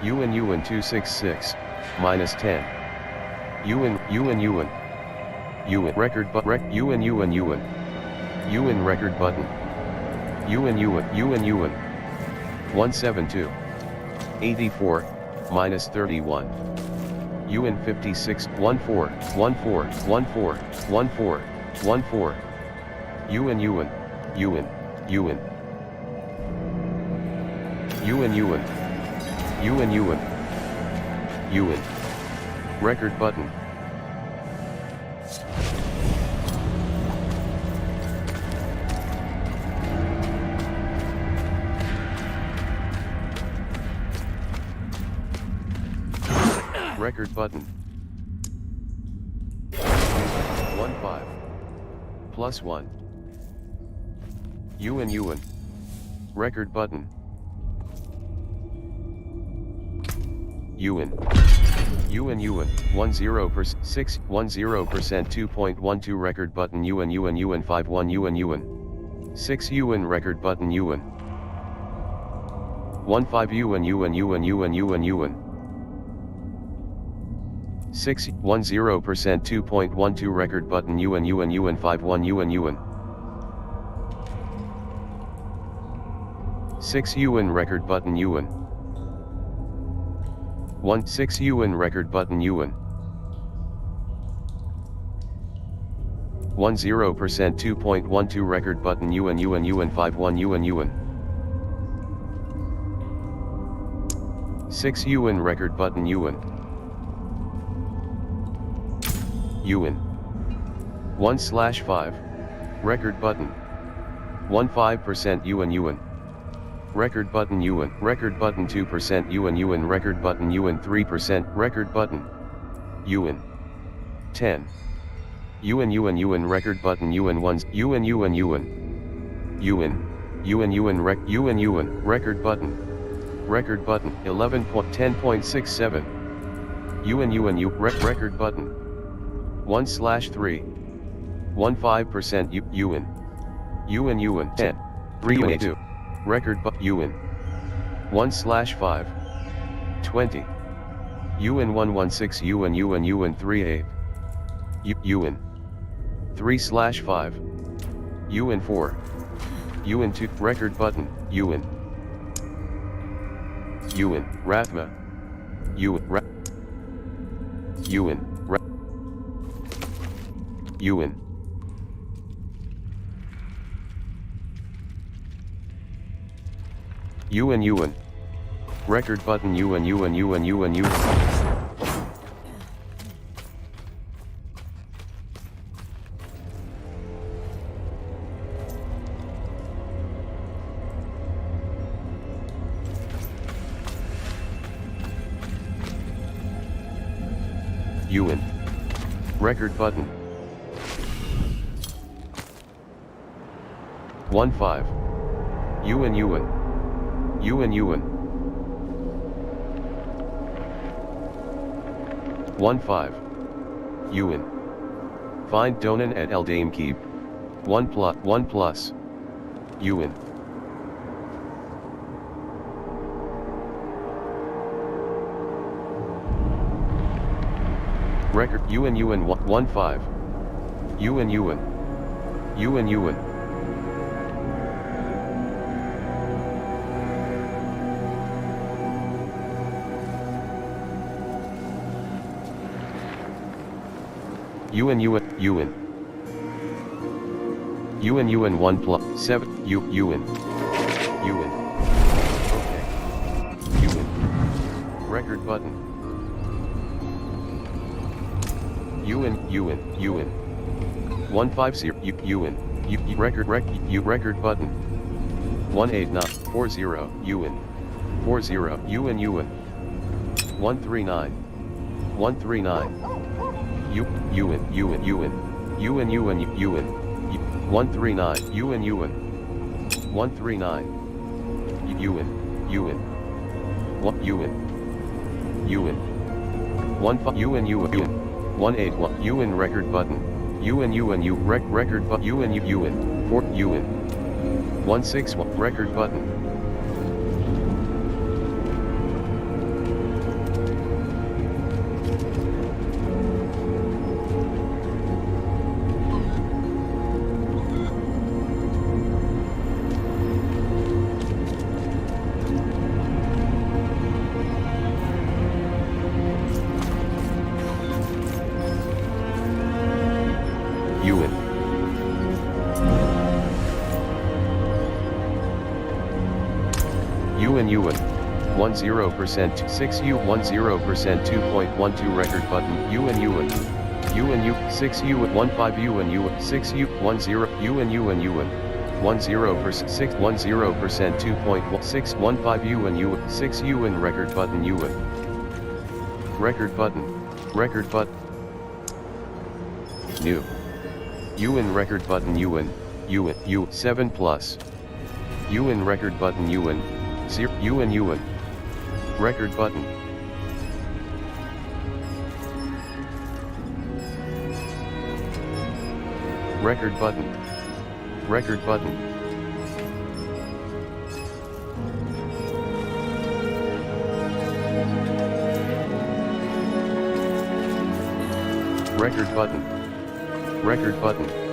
UN UN 266 minus 10 UN UN UN UN record but UN UN UN UN record button UN UN UN UN 172 84 minus 31 UN 56 14 14 14 14 14 UN UN UN UN UN UN UN UN UN record button record button 15 plus 1 UN UN record button UN UN UN 10% 6 10% 2.12 record button UN UN UN 51 UN UN 6 UN record button UN 15 UN UN UN UN UN UN 6 10% 2.12 record button UN UN UN 51 UN UN 6 UN record button UN 6 UN record button UN 10% 2.12 record button UN UN UN 51 UN UN 6 UN record button UN UN 1/5 record button 15% UN UN record button UN record button 2% UN UN record button UN 3% record button UN 10 UN UN UN record button UN 1 UN UN UN UN UN UN rec UN UN record button 11.10.67 UN UN U record button 1/3 15% UN UN UN 10 3 2 record but UN 1/5 20 UN 116 UN UN UN 38 UN 3/5 UN 4 UN 2 record button UN UN Rathma UN UN UN UN UN record button UN UN UN UN UN UN record button 15 UN UN UN UN 15 UN find Donan et El Dame keep 1 plus UN record UN UN 15 UN UN UN UN UN UN UN UN UN 1 plus 7 UN UN okay UN record button UN UN UN 150 UN record button. 18940 UN 40 UN 139 139 UN 139 UN 139 1 UN 1 181 UN record button record but UN 4 UN 161 record button. UN UN 10% 6U 10% 2.12 record button UN 6U 15 UN 6U 10 UN 10% 6 10% 2.16 15 UN 6 UN record button record button new UN record button U 7 plus UN record button UN 0 UN record button record button record button record button record button